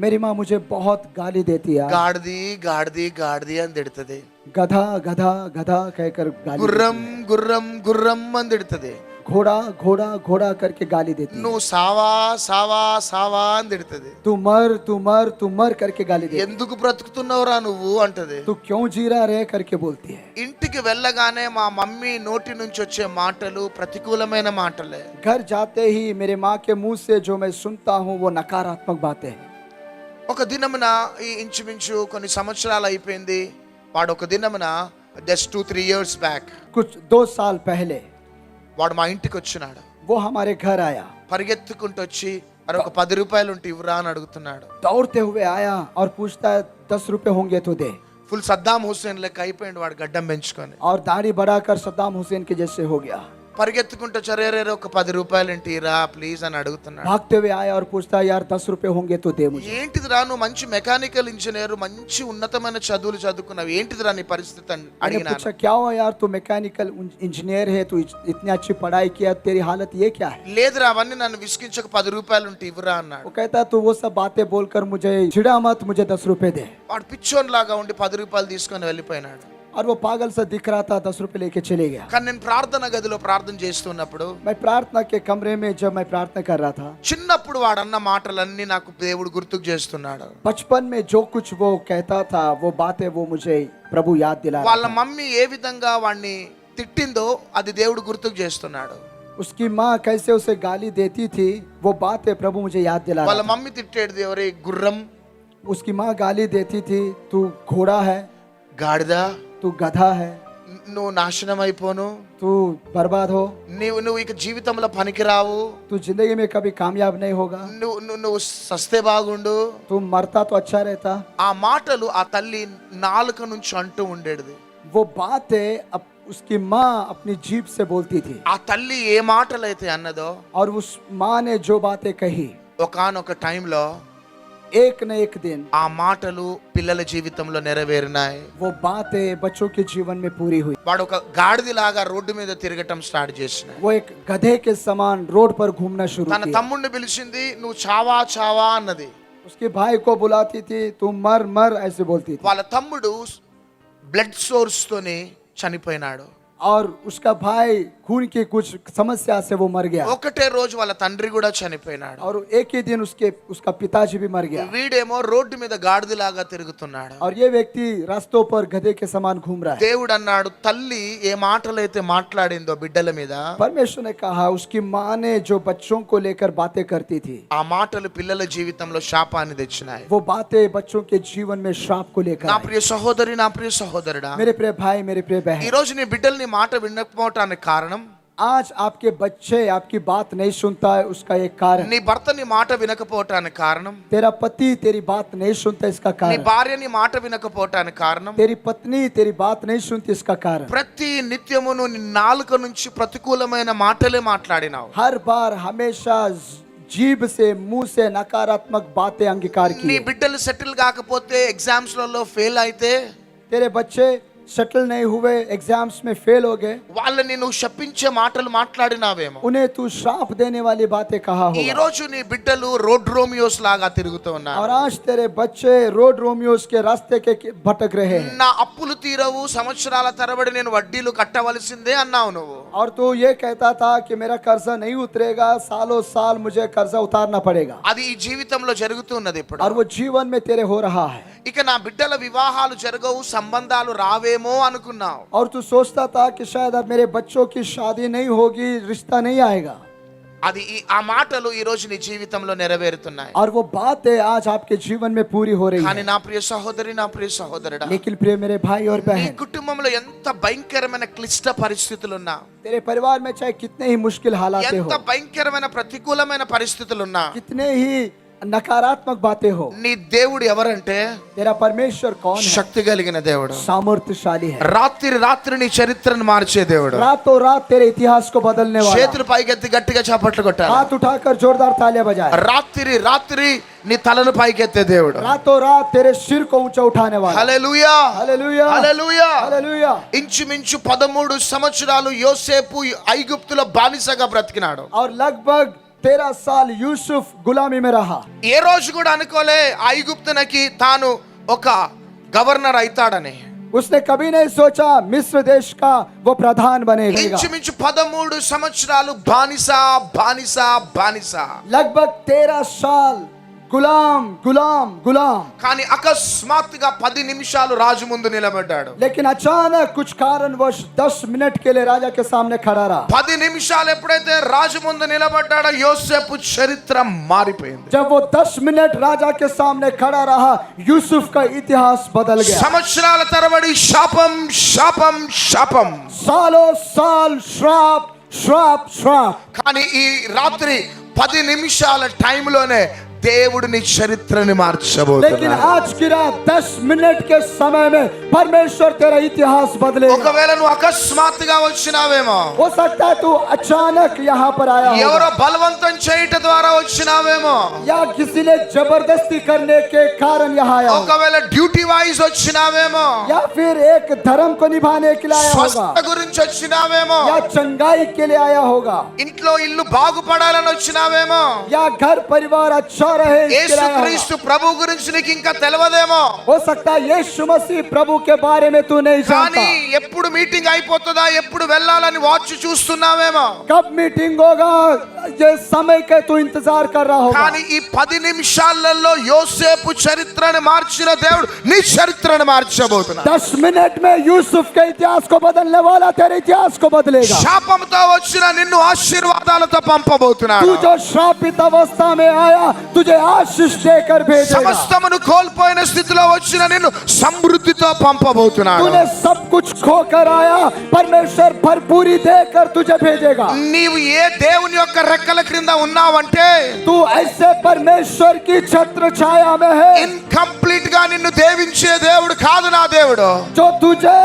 मेरी माँ मुझे बहुत गाली देती है. గాడిది గాడిది గాడిది అని తిడుతుంది, गधा गधा गधा कहकर गाली గుర్రం देती है. గుర్రం గుర్రం అని తిడుతుంది, घोड़ा घोड़ा घोड़ा करके गाली देती है. నువ్వు సావా సావా సావా అని తిడుతుంది. तू मर तू मर तू मर करके गाली देती है. ఎందుకు బ్రతుకుతున్నావురా నువ్వు అంటది. तू क्यों जी रहा रे करके बोलती है. ఇంటికి వెళ్ళగానే మా మమ్మీ నోటి నుంచి వచ్చే మాటలు ప్రతికూలమైన మాటలే. घर जाते ही मेरे माँ के मुंह से जो मैं सुनता हूँ वो नकारात्मक बातें हैं. ఒక దినమున ఈ ఇంచుమించు కొన్ని సంవత్సరాలు అయిపోయింది. వాడు ఒక దినమున జస్ట్ 2-3 years బ్యాక్ कुछ 2 साल पहले వాడు మా ఇంటికి వచ్చినాడు. वो हमारे घर आया. పరిగెత్తుకుంటూ వచ్చి అరే ఒక 10 రూపాయలు ఉంటే ఇవ్వరా అని అడుగుతున్నాడు. दौड़ते हुए आया और पूछता है 10 रुपए होंगे तो दे. ఫుల్ సద్దాం హుస్సేన్ లెక్క అయిపోయింది వాడు గడ్డం పెంచుకొని. और दाढ़ी बढ़ाकर सद्दाम हुसैन के जैसे हो गया. పరిగెత్తుకుంటూ చరేరే ఒక 10 రూపాయలు ఏంటి రా ప్లీజ్ అని అడుగుతున్నాడు. भागते हुए आया और पूछता है यार 10 रुपए होंगे तो दे मुझे. ఏంటిదిరా నువ్వు మంచి మెకానికల్ ఇంజనీర్ మంచి ఉన్నతమైన చదువులు చదువుకున్నావు ఏంటిదిరా నీ పరిస్థితి అని मैंने అడిగినాను. पूछा क्या हुआ यार, तू मैकेनिकल इंजीनियर है, तू इतनी अच्छी पढ़ाई किया, तेरी हालत ये क्या है. లేదురా అవన్నీ నన్ను విసిగించక 10 రూపాయలు ఉంటే ఇవ్వరా అన్నాడు. वो कहता तू वो सब बातें बोलकर मुझे चिढ़ा मत, मुझे 10 रुपए दे. వాడు పిచ్చోన్ లాగా ఉండి 10 రూపాయలు తీసుకొని వెళ్ళిపోయినాడు. और वो पागल सा दिख रहा था, 10 रुपए लेके चले गया. కానీ నేను ప్రార్థన గదిలో ప్రార్థన చేస్తున్నప్పుడు मैं प्रार्थना के कमरे में जब मैं प्रार्थना कर रहा था, చిన్నప్పుడు వాడన్న మాటలన్నీ నాకు దేవుడు గుర్తుకు చేస్తున్నాడు. बचपन में जो कुछ वो कहता था वो बातें वो मुझे प्रभु याद दिला వాళ్ళ रहा था. మమ్మీ ఏ విధంగా వాడిని తిట్టిందో అది దేవుడు గుర్తుకు చేస్తున్నాడు. उसकी माँ कैसे उसे गाली देती थी वो बातें प्रभु मुझे याद दिला వాళ్ళ रहा था. మమ్మీ తిట్టేది ఎవరే గుర్రం, उसकी माँ गाली देती थी तू घोड़ा है, గాడిద, तू गधा है, నువ్వు నాశనం అయిపోను, तू बर्बाद हो, నువ్వు ఇక జీవితంలో పనికిరావు, तू जिंदगी में कभी कामयाब नहीं होगा, నువ్వు సస్తే బాగుండు. तू मरता तो अच्छा रहता. ఆ మాటలు ఆ తల్లి నాలుక నుంచి అంటూ ఉండేది. वो बातें उसकी माँ अपनी जीभ से बोलती थी. ఆ తల్లి ఏ మాటలైతే అన్నదో और उस माँ ने जो बातें कही ఒకానొక టైంలో एक न एक दिन ఆ మాటలు పిల్లల జీవితంలో నెరవేరినాయి. वो बातें बच्चों के जीवन में पूरी हुई. వాడు ఒక గాడిదలాగా రోడ్డు మీద తిరగటం స్టార్ట్ చేసినాడు. वो एक गधे के समान रोड पर घूमना शुरू తన किया. తమ్ముడిని పిలిచింది, నువ్వు చావా చావా అన్నది. उसके भाई को बुलाती थी, तू मर मर ऐसे बोलती थी. వాళ్ళ తమ్ముడు బ్లడ్ సోర్స్ తోని చనిపోయినాడు. और उसका भाई खून की कुछ समस्या से वो मर गया. ఒకటే రోజు వాళ్ళ తండ్రి కూడా చనిపోయినాడు. और एक ही दिन उसका पिताजी भी मर गया. వీడేమో రోడ్డు మీద గాడిదలాగా తిరుగుతున్నాడు. और ये व्यक्ति रास्तों पर गधे के समान घूम रहा है. దేవుడు అన్నాడు, తల్లి ఏ మాటలైతే మాట్లాడిందో బిడ్డల మీద परमेश्वर ने कहा उसकी माँ ने जो बच्चों को लेकर बातें करती थी ఆ మాటలు పిల్లల జీవితంలో శాపాన్ని తెచ్చినాయి. वो बातें बच्चों के जीवन में श्राप को लेकर నా आई. ప్రియ సహోదరి, నా ప్రియ సహోదరుడా, मेरे प्रिय भाई मेरे प्रिय ఈ बहन, రోజు నీ బిడ్డల్ని మాట వినకపోవటానికి కారణం, आज आपके बच्चे आपकी बात नहीं सुनता है उसका एक कारण, నీ భర్త నీ మాట వినకపోవటానికి కారణం, तेरा पति तेरी बात नहीं सुनता इसका నీ कारण, భార్య నీ మాట వినకపోవటానికి కారణం, तेरी पत्नी तेरी बात नहीं सुनती इसका कारण. ప్రతి నిత్యమును నీ నాలుక నుంచి ప్రతికూలమైన మాటలే మాట్లాడినావు. हर बार हमेशा जीभ से मुंह से नकारात्मक बातें अंगीकार నీ की. బిడ్డలు సెటిల్ కాకపోతే ఎగ్జామ్స్లలో ఫెయిల్ అయితే तेरे बच्चे सेटल नहीं हुए, एग्जाम्स में फेल हो गए, వాళ్ళని నువ్వు శపించే మాటలు మాట్లాడినావేమో. उन्हें तू श्राप देने वाली बातें कहा ఈ होगा. రోజు నీ బిడ్డలు రోడ్ రోమియోస్ లాగా తిరుగుతూ ఉన్నారు. और आज तेरे बच्चे रोड रोमियोस के रास्ते के भटक रहे हैं. నా అప్పులు తీరవు, సంవత్సరాల తరబడి నేను వడ్డీలు కట్టవలసిందే అన్నావు నువ్వు. और तू ये कहता था कि मेरा कर्जा नहीं उतरेगा, सालों साल मुझे कर्जा उतारना पड़ेगा. అది ఈ జీవితంలో జరుగుతున్నది ఇప్పుడు. और वो जीवन में तेरे हो रहा है. ఇక నా బిడ్డల వివాహాలు జరగవు, సంబంధాలు రావేమో అనుకున్నావు. और तू सोचता था कि शायद अब मेरे बच्चों की शादी नहीं होगी, रिश्ता नहीं आएगा. అది ఆ మాటలు ఈ రోజు నీ జీవితంలో నెరవేరుతున్నాయి. और वो बातें आज आपके जीवन में पूरी हो रही కానీ है. నా ప్రియ సహోదరి, నా ప్రియ సహోదరుడా, लेकिन प्रिय मेरे भाई और నీ बहन, కుటుంబంలో ఎంత భయంకరమైన క్లిష్ట పరిస్థితులున్నా, तेरे परिवार में चाहे कितने ही मुश्किल हालात ఎంత हो, భయంకరమైన ప్రతికూలమైన పరిస్థితులున్నా, कितने ही नकारात्मक बातें हो, నీ దేవుడు ఎవరంటే तेरा परमेश्वर कौन है? శక్తి కలిగిన దేవుడు. सामर्थ्यशाली है. రాత్రి రాత్రి నీ చరిత్రను మార్చే దేవుడు. रातों रात तेरे इतिहास को बदलने वाला. చేతులు పైకెత్తి గట్టిగా చప్పట్లు కొట్టాలి. हाथ उठाकर जोरदार तालियां बजाए. రాత్రి రాత్రి నీ తలను పైకెత్తే దేవుడు. रातों रात तेरे सिर को ऊंचा उठाने वाला. హల్లెలూయా, हालेलुया, హల్లెలూయా. हालेलुया. ఇంచుమించు 13 సంవత్సరాలు యోసేపు ఐగుప్తులో బానిసగా బ్రతికినాడు. और लगभग 13 साल यूसुफ गुलामी में रहा. ఏ రోజు కూడా అనుకోలే ఐగుప్తునకి తాను ఒక గవర్నర్ అవుతాడని. उसने कभी नहीं सोचा मिस्र देश का वो प्रधान बनेगा. ఇంచుమించు 13 సంవత్సరాలు బానిస బానిస బానిస. लगभग 13 साल गुलाम गुलाम गुलाम. కానీ అకస్మాత్తుగా 10 నిమిషాలు రాజు ముందు నిలబడ్డాడు. लेकिन अचानक कुछ कारणवश 10 मिनट के लिए राजा के सामने खड़ा रहा. 10 నిమిషాలు ఎప్పుడైతే రాజు ముందు నిలబడ్డాడో యోసేపు చరిత్ర మారిపోయింది. जब वो 10 मिनट राजा के सामने खड़ा रहा, यूसुफ का इतिहास बदल गया. సంవత్సరాల తరబడి శాపం శాపం శాపం. सालों साल श्राप श्राप श्राप. కానీ ఈ రాత్రి 10 నిమిషాల టైంలోనే దేవుడు నీ చరిత్రని लेकिन మార్చబోతున్నాడు. आज की रात 10 मिनट के समय में परमेश्वर तेरा इतिहास बदलेगा. ఒకవేళ నువ్వు అకస్మాత్తుగా వచ్చినావేమో, हो सकता है तू अचानक यहाँ पर आया ఎవరో होगा, బలవంతం చేయట ద్వారా వచ్చినావేమో, या किसी ने जबरदस्ती करने के कारण यहाँ आया होगा, ఒకవేళ డ్యూటీ వైజ్ వచ్చినావేమో, या फिर एक धर्म को निभाने के लिए आया స్వస్థత होगा, గురించి వచ్చినావేమో, या चंगाई के लिए आया होगा, ఇంట్లో ఇల్లు బాగుపడాలని వచ్చినావేమో, या घर परिवार अच्छा रहे इसके लिए आया होगा. యేసుక్రీస్తు ప్రభు గురించి నీకు ఇంకా తెలియదేమో. हो सकता है यीशु मसीह प्रभु के बारे में तू नहीं जानता. కానీ ఎప్పుడు మీటింగ్ అయిపోతుందా, ఎప్పుడు వెళ్ళాలని వాచ్ చూస్తున్నావేమో. कब मीटिंग होगा ये समय का तू इंतजार कर रहा होगा. కానీ ఈ 10 నిమిషాలలో యోసేపు చరిత్రను మార్చిన దేవుడు నీ చరిత్రను మార్చబోతున్నాడు. 10 मिनट में यूसुफ के इतिहास को बदलने वाला तेरे इतिहास को बदलेगा. శాపంతో వచ్చిన నిన్ను ఆశీర్వాదాలతో పంపబోతున్నాడు. तू जो श्रापित अवस्था में आया तुझे आशीष देकर भेजेगा. సమస్తమును కోల్పోయిన స్థితిలో వచ్చిన నిన్ను సమృద్ధితో పంపబోతున్నాడు. तूने सब कुछ खोकर आया, परमेश्वर भरपूरी देकर तुझे भेजेगा. నీవు ఏ దేవుని యొక్క రెక్కల క్రింద ఉన్నావంటే तू ऐसे परमेश्वर की छत्र छाया में है ఇన్కంప్లీట్ గా నిన్ను దేవించే దేవుడు కాదు నా దేవుడు. जो तुझे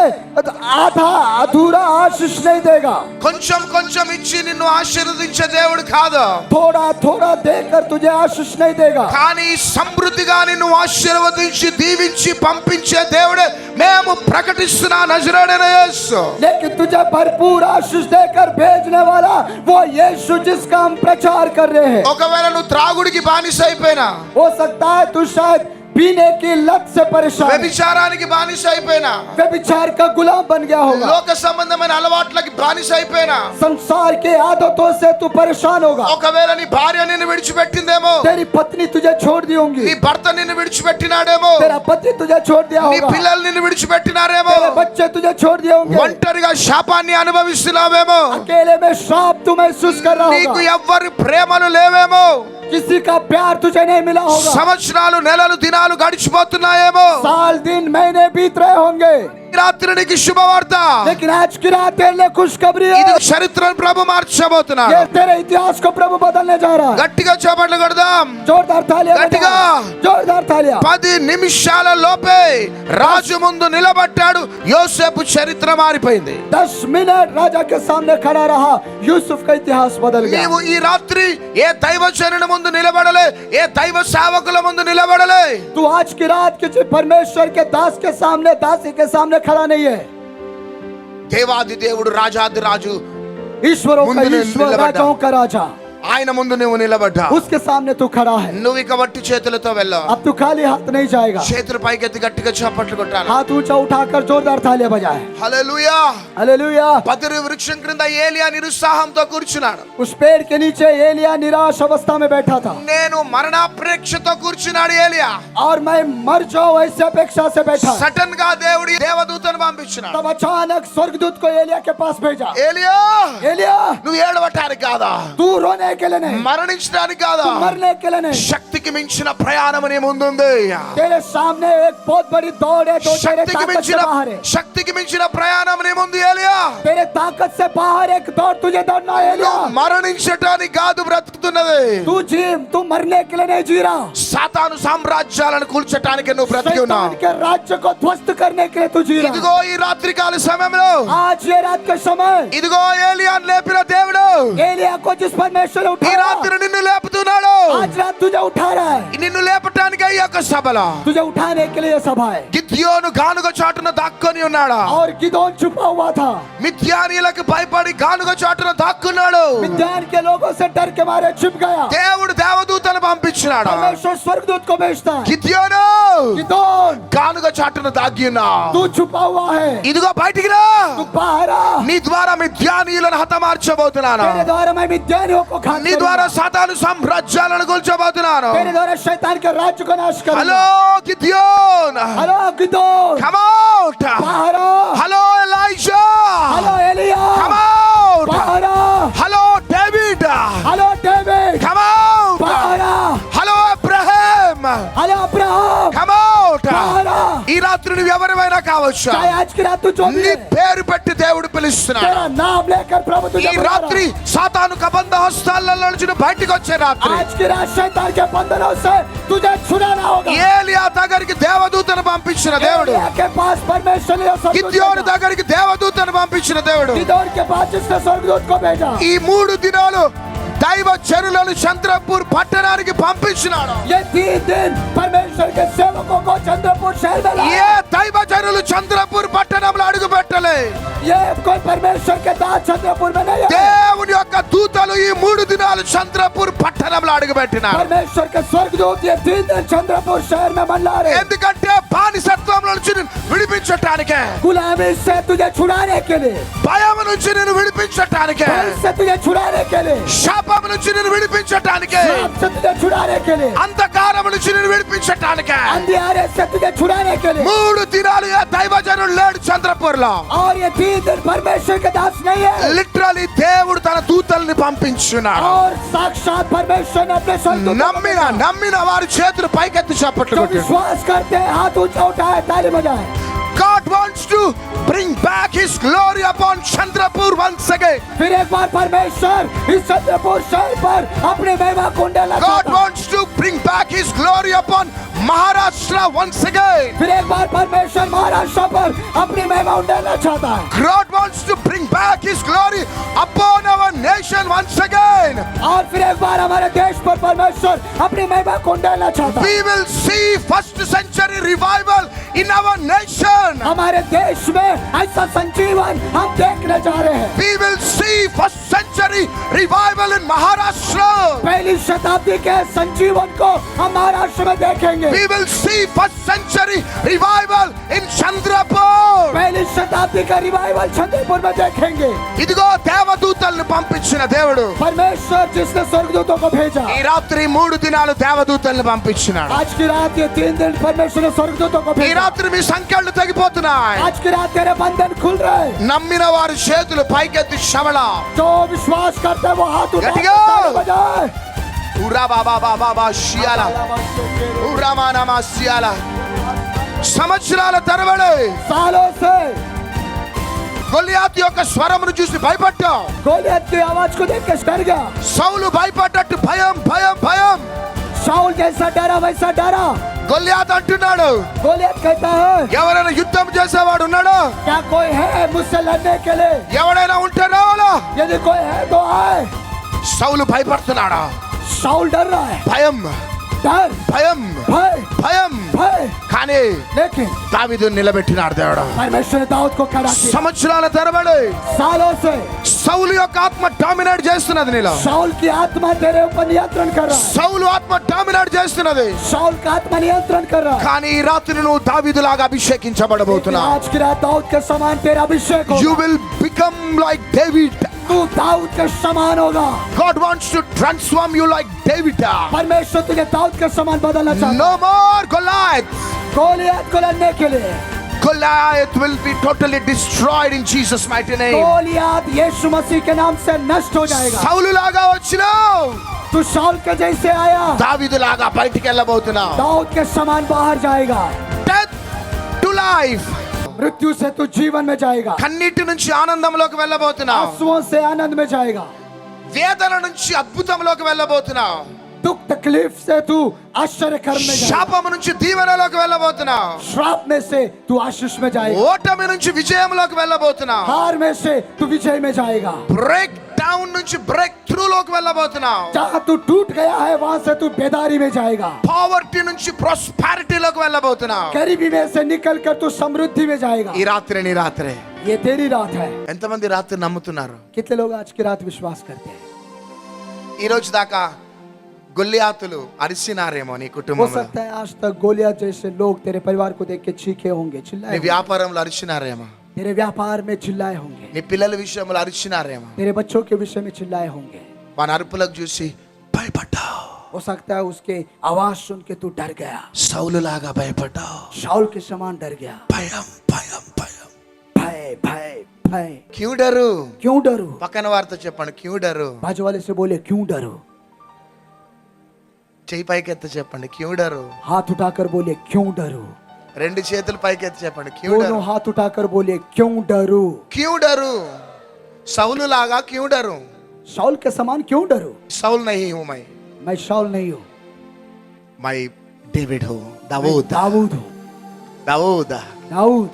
आधा अधूरा आशीष नहीं देगा. కొంచెం కొంచెం ఇచ్చి నిన్ను ఆశీర్వదించే దేవుడు కాదు. थोड़ा थोड़ा देकर तुझे आशीष नहीं देगा. కానీ సమృద్ధిగా నిన్ను ఆశీర్వదించి దీవించి పంపించే దేవుడే మేము ప్రకటిస్తున్న నజరేయుడైన యేసు. लेकिन तुझे भरपूर आशीष देकर भेजने वाला वो यीशु जिसका हम प्रचार कर रहे हैं. ఒకవేళ నువ్వు త్రాగుడికి బానిస అయిపోయినా, हो सकता है तू शायद पीने की लत से परेशान, వ్యభిచారానికి బానిస అయిపోయినా, व्यभिचार का गुलाम बन गया होगा, లోక సంబంధమైన అలవాట్లకి బానిస అయిపోయినా, संसार के आदतों से तू परेशान होगा. ఒకవేళ నీ భార్య నిన్ను విడిచిపెట్టిందేమో, तेरी पत्नी तुझे छोड़ दी होंगी, నీ భర్త నిన్ను విడిచిపెట్టినాడేమో, तेरा पति तुझे छोड़ दिया నీ होगा, పిల్లలు నిన్ను విడిచిపెట్టినారేమో, तेरे बच्चे तुझे छोड़ दिए होंगे, ఒంటరిగా శాపాన్ని అనుభవిస్తున్నావేమో, अकेले में श्राप तू महसूस कर रहा నీకు होगा, ఎవ్వరి ప్రేమలు లేవేమో, किसी का प्यार तुझे नहीं मिला होगा, సంవత్సరాలు నెలలు దినాలు గడిచిపోతున్నాయేమో. साल दिन महीने बीत रहे होंगे. ఈ రాత్రి నీకు శుభవార్త. लेकिन आज की रात तेरे लिए खुशखबरी ఇది है. చరిత్రను ప్రభు మార్చబోతున్నాడు. ये तेरे इतिहास को प्रभु बदलने जा रहा है. గట్టిగా చప్పట్లు కొడదాం. जोरदार तालियां गट्टिगा। बजाओ. जोरदार तालियां. 10 నిమిషాల లోపే రాజు ముందు నిలబడ్డాడు. యోసేపు చరిత్ర మారిపోయింది. 10 मिनट राजा के सामने खड़ा रहा, यूसुफ का इतिहास बदल गया. నీవు ఈ రాత్రి ఏ దైవజనుని ముందు నిలబడలే, ఏ దైవ సేవకుల ముందు నిలబడలే. तू आज की रात किसी परमेश्वर के दास के सामने, दासी के सामने खड़ा नहीं है. దేవాది దేవుడు రాజాది రాజు ईश्वरों का मुंदने ईश्वर, निलबड्डा. राजाओं का राजा, ఆయన ముందు నువ్వు నిలబడ్డా. उसके सामने तू खड़ा है. నువ్వు ఇక వట్టి చేతులతో వెళ్ళావు. अब तू खाली हाथ नहीं जाएगा. చేతులు పైకెత్తి గట్టిగా చప్పట్లు కొట్టాలి. हाथ ऊंचा उठाकर जोरदार तालियां बजाए. హల్లెలూయా. हालेलुया. పదిరి వృక్షం క్రింద ఏలియా నిరుత్సాహంతో కూర్చున్నాడు. उस पेड़ के नीचे एलिया निराश अवस्था में बैठा था. నేను మరణాపేక్షతో కూర్చున్నాడు ఏలియా. और मैं मर जाऊं ऐसी अपेक्षा से बैठा. సడన్ గా దేవుడు దేవదూతను పంపించినాడు. तब अचानक स्वर्गदूत को एलिया के पास भेजा. ఏలియా, एलिया, నువ్వు ఏడవటానికి కాదా, तू रोने के लिए नहीं, మరణించడానికి కాదా, तू मरने के लिए नहीं। శక్తికి మించిన ప్రయాణం నీ ముందుంది. तेरे सामने एक बहुत बड़ी दौड़ है, तो तेरे శక్తికి ताकत से बाहर है। శక్తికి మించిన ప్రయాణం నీ ముందు ఏలియా. तेरे ताकत से बाहर एक दौड़ तुझे दौड़ना है एलिया। నువ్వు మరణించటానికి కాదు బ్రతుకుతున్నది, तू मरने के लिए नहीं जी रहा, సాతాను సామ్రాజ్యాలను కూల్చటానికి నువ్వు బ్రతికి ఉన్నావు. शैतान के राज्य को ध्वस्त करने के लिए तू जी रहा। ఇదిగో ఈ రాత్రికాల సమయంలో, आज ये रात के समय ఇదిగో ఏలియాను లేపిన దేవుడు एलिया को जिस परमेश्वर ने ఈ उठाया, రాత్రి నిన్ను లేపుతున్నాడు. आज रात तुझे उठा रहा है। నిన్ను లేపటానికి ఈ యొక్క సభలో तुझे उठाने के लिए ये सभा है। గిద్యోను గానుగ చాటున దాక్కుని ఉన్నాడు. और गिदोन छुपा हुआ था, మిద్యానీయులకు భయపడి గానుగ చాటున దాక్కున్నాడు. मिद्यान के लोगों से डर के मारे छिप गया। దేవుడు దేవదూతను పంపించినాడు. परमेश्वर स्वर्गदूत को भेजता है। గిద్యోను गिदोन గానుగ చాటున దాగి ఉన్నావు. तू छुपा हुआ है, ఇదిగో బయటికి రా, तू बाहर आ। నీ ద్వారా మిద్యానీయులను హతమార్చబోతున్నాను. तेरे द्वारा मैं मिद्यानियों को खाली నీ ద్వారా సాతాను సామ్రాజ్యాలను కూల్చబోతున్నాను. तेरे द्वारा शैतान के राज्य को नाश करूंगा। Hello Gideon, hello Gideon, come out. बाहर आ। హలో ఎలైజా, हेलो एलिया, కమ్ అవుట్. बाहर आ। Hello David, hello David, come out. बाहर आ। Hello Abraham, hello Abraham, come out. बाहर आ। ఈ రాత్రి నువ్వు ఎవరివైనా కావచ్చు, चाहे आज की रात तू जो भी నీ है, పేరు పెట్టి దేవుడు పిలుస్తున్నాడు. तेरा नाम लेकर प्रभु तुझे ఈ बुला रहा రాత్రి है। సాతాను కబంధ హస్తాలలో నుంచి నువ్వు బయటికి వచ్చే రాత్రి आज की रात शैतान के बंधनों से तुझे छुड़ाना होगा। ఏలియా దగ్గరికి దేవదూతను పంపించిన దేవుడు, एलिया के पास परमेश्वर ने स्वर्गदूत గిద్యోను भेजा। దగ్గరికి దేవదూతను పంపించిన దేవుడు गिदोन के पास जिसने स्वर्गदूत को भेजा। ఈ 3 దినాలు దైవ చరులను చంద్రపూర్ పట్టణానికి పంపించినాడు. ये 3 दिन परमेश्वर के सेवकों को चंद्रपुर शहर में ఏ लाया। దైవ చరులు చంద్రపూర్ పట్టణంలో అడుగు పెట్టలే. ये कोई परमेश्वर के दास चंद्रपुर में नहीं आए। దేవుని యొక్క దూతలు ఈ 3 దినాలు చంద్రపూర్ పట్టణంలో అడుగు పెట్టినారు. परमेश्वर के स्वर्गदूत ये 3 दिन चंद्रपुर शहर में मंडला रहे। ఎందుకంటే బానిసత్వం నుంచి విడిపించటానికే, गुलामी से तुझे छुड़ाने के लिए, భయం నుంచి నేను విడిపించటానికే, भय से तुझे छुड़ाने के लिए, శాపం నుంచి నేను విడిపించటానికే, श्राप से तुझे छुड़ाने के लिए, అంధకారం నుంచి నేను విడిపించటానికే अंधियारे से तुझे छुड़ाने के लिए। 3 దినాలుగా దైవజనుడు లేడు చంద్రపూర్ లో. और ये 3 दिन परमेश्वर के दास नहीं है। లిటరలీ దేవుడు తన దూతల్ని పంపించున్నాడు. और साक्षात परमेश्वर ने अपने स्वर्गदूत को भेजा। నమ్మిన వారి చేతులు పైకెత్తి చప్పట్లు जो కొట్టు. विश्वास करते हैं हाथ ऊंचा उठाए ताली बजाए। God wants to bring back his glory upon Chandrapur once again. फिर एक बार परमेश्वर इस चंद्रपुर शहर पर अपने महिमा को उंडेलना God चाहता है। wants to bring back his glory upon Maharashtra once again. फिर एक बार परमेश्वर महाराष्ट्र पर अपनी महिमा उंडेलना चाहता है। God wants to bring back his glory upon our nation once again. और फिर एक बार हमारे देश पर परमेश्वर अपनी महिमा को उंडेलना चाहता है। We will see first century revival in our nation. हमारे देश में ऐसा संजीवन हम देखने जा रहे हैं। We will see first century revival in Maharashtra. पहली शताब्दी के संजीवन को हम महाराष्ट्र में देखेंगे। We will see first century revival in Chandrapur. पहली शताब्दी का रिवाइवल चंद्रपुर में देखेंगे। ఇదిగో దేవదూతల్ని పంపించిన దేవుడు परमेश्वर जिसने स्वर्गदूतों को भेजा। ఈ రాత్రి 3 దినాలు దేవదూతల్ని పంపించినాడు. आज की रात ये 3 दिन परमेश्वर ने स्वर्गदूतों को ఈ भेजा। రాత్రి మీ సంఖ్యలు తగ్గిపోతున్నాయి. आज की रात तेरे बंधन खुल रहे। నమ్మిన వారి చేతులు పైకెత్తి శమల जो विश्वास करते हैं वो हाथ उठा के गटिया। ताली बजाए। ఉరా బాబా బాబా బా షియాల ఉరామానామా షియాల సంవత్సరాల తరబడి सालों से గొలియాతు యొక్క స్వరమును చూసి భయపడ్డాం. गोलियत की आवाज को देख के डर गया। సౌలు భయపడ్డట్టు భయం భయం భయం. शाऊल जैसा डरा वैसा डरा। గొలియాతు అంటున్నాడు, गोलियत कहता है ఎవరైనా యుద్ధం చేసేవాడు ఉన్నాడో, क्या कोई है मुझसे लड़ने के लिए? ఎవడైనా ఉంటే రావాలా. यदि कोई है तो आए। సౌలు భయపడుతున్నాడా? शाऊल डर रहा है। భయం डर, భయం भय, భయం. भय। కానీ लेकिन దావీదు నిలబెట్టినాడు దేవుడు. परमेश्वर ने दाऊद को खड़ा किया। సంవత్సరాల తరబడి सालों से సౌలు యొక్క ఆత్మ డామినేట్ చేస్తున్నది నీలో. शाऊल की आत्मा तेरे ऊपर नियंत्रण कर रहा है। సౌలు ఆత్మ డామినేట్ చేస్తున్నది. शाऊल का आत्मा नियंत्रण कर रहा है। కానీ ఈ రాత్రి నువ్వు దావీదులాగా लेकिन అభిషేకించబడబోతున్నావు. आज की रात दाऊद के समान तेरा अभिषेक You होगा। will become like David. तू दाऊद के समान होगा। God wants to transform you like David. परमेश्वर तुझे दाऊद के समान बदलना चाहता है। No more Goliath. गोलियत को लड़ने के लिए Goliath will be totally destroyed in Jesus mighty name. Goliath यीशु मसीह के नाम से नष्ट हो जाएगा। సౌలు లాగా వచ్చినావు, तू शाऊल के जैसे आया, దావీదు లాగా బయటికి వెళ్ళబోతున్నావు. दाऊद के समान बाहर जाएगा। Death to life. मृत्यु से तू जीवन में जाएगा, కన్నీటి నుంచి ఆనందంలోకి వెళ్ళబోతున్నావు. आंसुओं से आनंद में जाएगा, వేదన నుంచి అద్భుతంలోకి వెళ్ళబోతున్నావు. दुख तकलीफ से तू आश्चर्य कर्म में जाएगा, శాపం నుంచి దీవెనలోకి వెళ్ళబోతున్నావు. श्राप में से तू आशीष में जाएगा, ఓటమి నుంచి విజయంలోకి వెళ్ళబోతున్నావు. हार में से तू विजय में जाएगा, బ్రేక్ డౌన్ నుంచి బ్రేక్ త్రూ లోకి వెళ్ళబోతున్నావు. जहाँ तू टूट गया है वहां से तू बेदारी में जाएगा, పావర్టీ నుంచి ప్రాస్పారిటీలోకి వెళ్ళబోతున్నావు. गरीबी में से निकल कर तू समृद्धि में जाएगा। ఈ రాత్రి నీ రాత్రే. ये तेरी रात है। ఎంతమంది రాత్రి నమ్ముతున్నారు? कितने लोग आज की रात विश्वास करते हैं? ఈ రోజు దాకా గొల్లియాతులు అరిసినారేమో నీ हो కుటుంబంలో. सकता है आज तक गोलियत जैसे लोग तेरे परिवार को देख के चीखे होंगे, నీ चिल्लाए होंगे, వ్యాపారంలో అరిచినారేమో, तेरे व्यापार में चिल्लाए होंगे, నీ పిల్లల విషయంలో అరిచినారేమో. तेरे बच्चों के विषय में चिल्लाए होंगे। వాని అరుపులకు చూసి భయపడ్డావు. हो सकता है उसके आवाज सुन के तू डर गया, సౌలు లాగా భయపడ్డావు. शाऊल के समान डर गया। భయం భయం భయం. भय भय भय, క్యూ డరు? क्यों डरो? పక్కన వారితో చెప్పండి, క్యూ డరు? बाजू वाले से बोले क्यों डरो? చెయ్యి పైకెత్తి చెప్పండి, క్యూ డరు? हाथ उठाकर बोले क्यों डरो? రెండు చేతులు పైకెత్తి చెప్పండి, క్యూ दोनों డరు? हाथ उठाकर बोले क्यों डरो? క్యూ డరు? సౌలు లాగా క్యూ డరు? शाऊल के समान क्यों डरो? సౌల్ नहीं हूं मैं शाऊल नहीं हूँ, मैं डेविड हूं, दाऊद. दाऊद हूँ, Daud. Daud.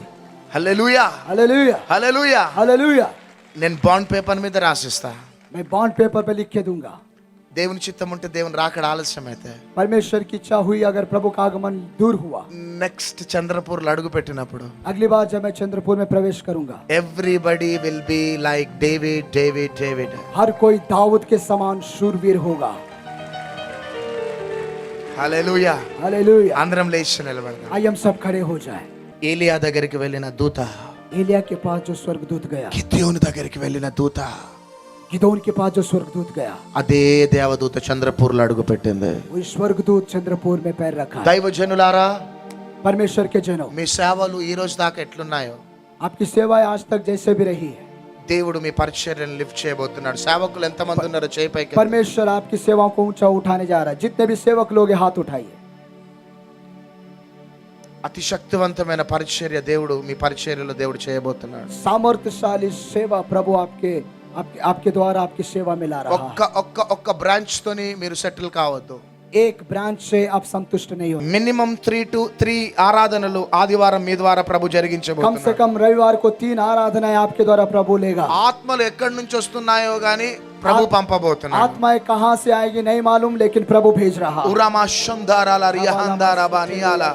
Hallelujah hallelujah hallelujah. Hallelujah. నేను బాండ్ పేపర్ మీద రాసిస్తా. मैं बॉन्ड पेपर पे लिख के दूंगा। దేవుని చిత్తం ఉంటే దేవుని రాకడ ఆలస్యం అయితే परमेश्वर की इच्छा हुई, अगर प्रभु का आगमन दूर हुआ, నెక్స్ట్ చంద్రపూర్ అడుగు పెట్టినప్పుడు अगली बार जब मैं चंद्रपुर में प्रवेश करूंगा, everybody will be like David David David. हर कोई दाऊद के समान शूरवीर होगा। హల్లెలూయా. हालेलुया। అందరం లేచి నిలబడదాం. आइए हम सब खड़े हो जाए। ఏలియా దగ్గరికి వెళ్ళిన దూత, एलिया के पास जो स्वर्गदूत गया, గిద్యోను దగ్గరికి వెళ్ళిన దూత, गिदोन के पास जो स्वर्गदूत गया, అదే దేవదూత చంద్రపూర్లో అడుగు పెట్టింది. वही स्वर्गदूत चंद्रपुर में पैर रखा। దైవజనులారా, परमेश्वर के जनों, మీ సేవలు ఈ రోజు దాకా ఎట్లున్నాయో आपकी सेवाएं आज तक जैसे भी रही है, దేవుడు మీ పరిచర్యను లిఫ్ట్ చేయబోతున్నాడు. సేవకులు ఎంతమంది ఉన్నారో చేయి పైకి. परमेश्वर आपकी सेवाओं को ऊंचा उठाने जा रहा है। जितने भी सेवक लोग हैं, हाथ उठाइए। అతి శక్తివంతమైన పరిచర్య దేవుడు మీ పరిచర్యలో దేవుడు చేయబోతున్నాడు. सामर्थ्यशाली सेवा प्रभु आपके आपके आपके द्वारा आपकी सेवा में ला रहा है। ఒక్క బ్రాంచ్ తోని మీరు సెటిల్ కావద్దు. एक ब्रांच से आप संतुष्ट नहीं हो। మినిమం 3 to 3 ఆరాధనలు ఆదివారం మీ ద్వారా ప్రభు कम से జరిగించబోతున్నాడు. कम रविवार को 3 आराधनाएं आपके द्वारा प्रभु लेगा। ఆత్మలు ఎక్కడి నుంచి వస్తున్నాయో గాని ప్రభు పంపబోతున్నాడు. आत्माएं कहां से आएगी नहीं मालूम, लेकिन प्रभु भेज रहा है। ఉరామా షందారాల రియాహందారా బానియాలా.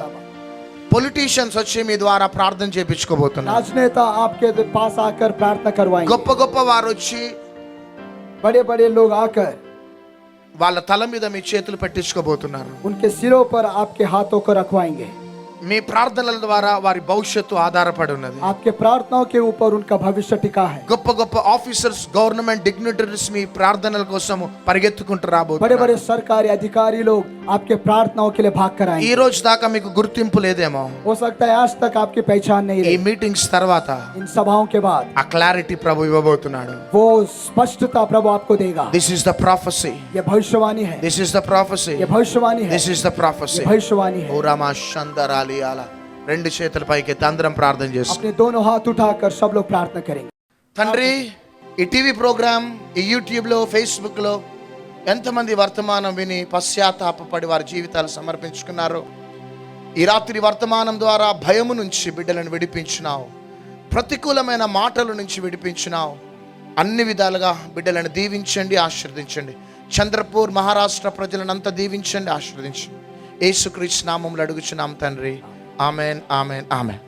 పొలిటీషియన్స్ వచ్చి మీ ద్వారా ప్రార్థన చేయించుకోబోతున్నారు. राजनेता आपके पास आकर प्रार्थना करवाएंगे। గొప్ప గొప్ప వారు వచ్చి बड़े बड़े लोग आकर వాళ్ళ తల మీద మీ చేతులు పెట్టించుకోబోతున్నారు. उनके सिरों पर आपके हाथों को रखवाएंगे। మీ ప్రార్థనల ద్వారా వారి భవిష్యత్తు ఆధారపడి ఉన్నది. आपके प्रार्थनाओं के ऊपर उनका भविष्य टिका है। గొప్ప గొప్ప ఆఫీసర్స్, గవర్నమెంట్ డిగ్నిటరీస్ మీ ప్రార్థనల కోసం పరిగెత్తుకుంటూ बड़े రాబోతున్నారు. बड़े सरकारी अधिकारी लोग आपके प्रार्थनाओं के लिए भाग कर ఈ आएंगे। రోజు దాకా మీకు గుర్తింపు లేదేమో, हो सकता है आज तक आपकी पहचान नहीं ఈ रही। మీటింగ్స్ తర్వాత इन सभाओं के बाद ఆ క్లారిటీ ప్రభు ఇవ్వబోతున్నాడు. वो స్పష్టता प्रभु आपको देगा। దిస్ ఇస్ ద ప్రాఫెసీ, ये भविष्यवाणी है, దిస్ ఇస్ ద ప్రాఫెసీ, ये भविष्यवाणी है, దిస్ ఇస్ ద ప్రాఫెసీ. ये भविष्यवाणी है। ఓరామా షందరాలియాల. రెండు చేతుల పైకి అందరం ప్రార్థన చేస్తాం. अपने दोनों हाथ उठाकर सब लोग प्रार्थना करेंगे। తండ్రి, ఈ టీవీ ప్రోగ్రామ్, ఈ యూట్యూబ్లో, ఫేస్బుక్లో ఎంతమంది వర్తమానం విని పశ్చాత్తాపపడి వారి జీవితాలు సమర్పించుకున్నారు. ఈ రాత్రి వర్తమానం ద్వారా భయము నుంచి బిడ్డలను విడిపించినావు, ప్రతికూలమైన మాటల నుంచి విడిపించినావు. అన్ని విధాలుగా బిడ్డలను దీవించండి, ఆశీర్వదించండి. చంద్రపూర్ మహారాష్ట్ర ప్రజలను అంతా దీవించండి, ఆశీర్వదించండి. యేసుక్రీస్తు నామములో అడుగుచున్నాం తండ్రి. Amen amen amen.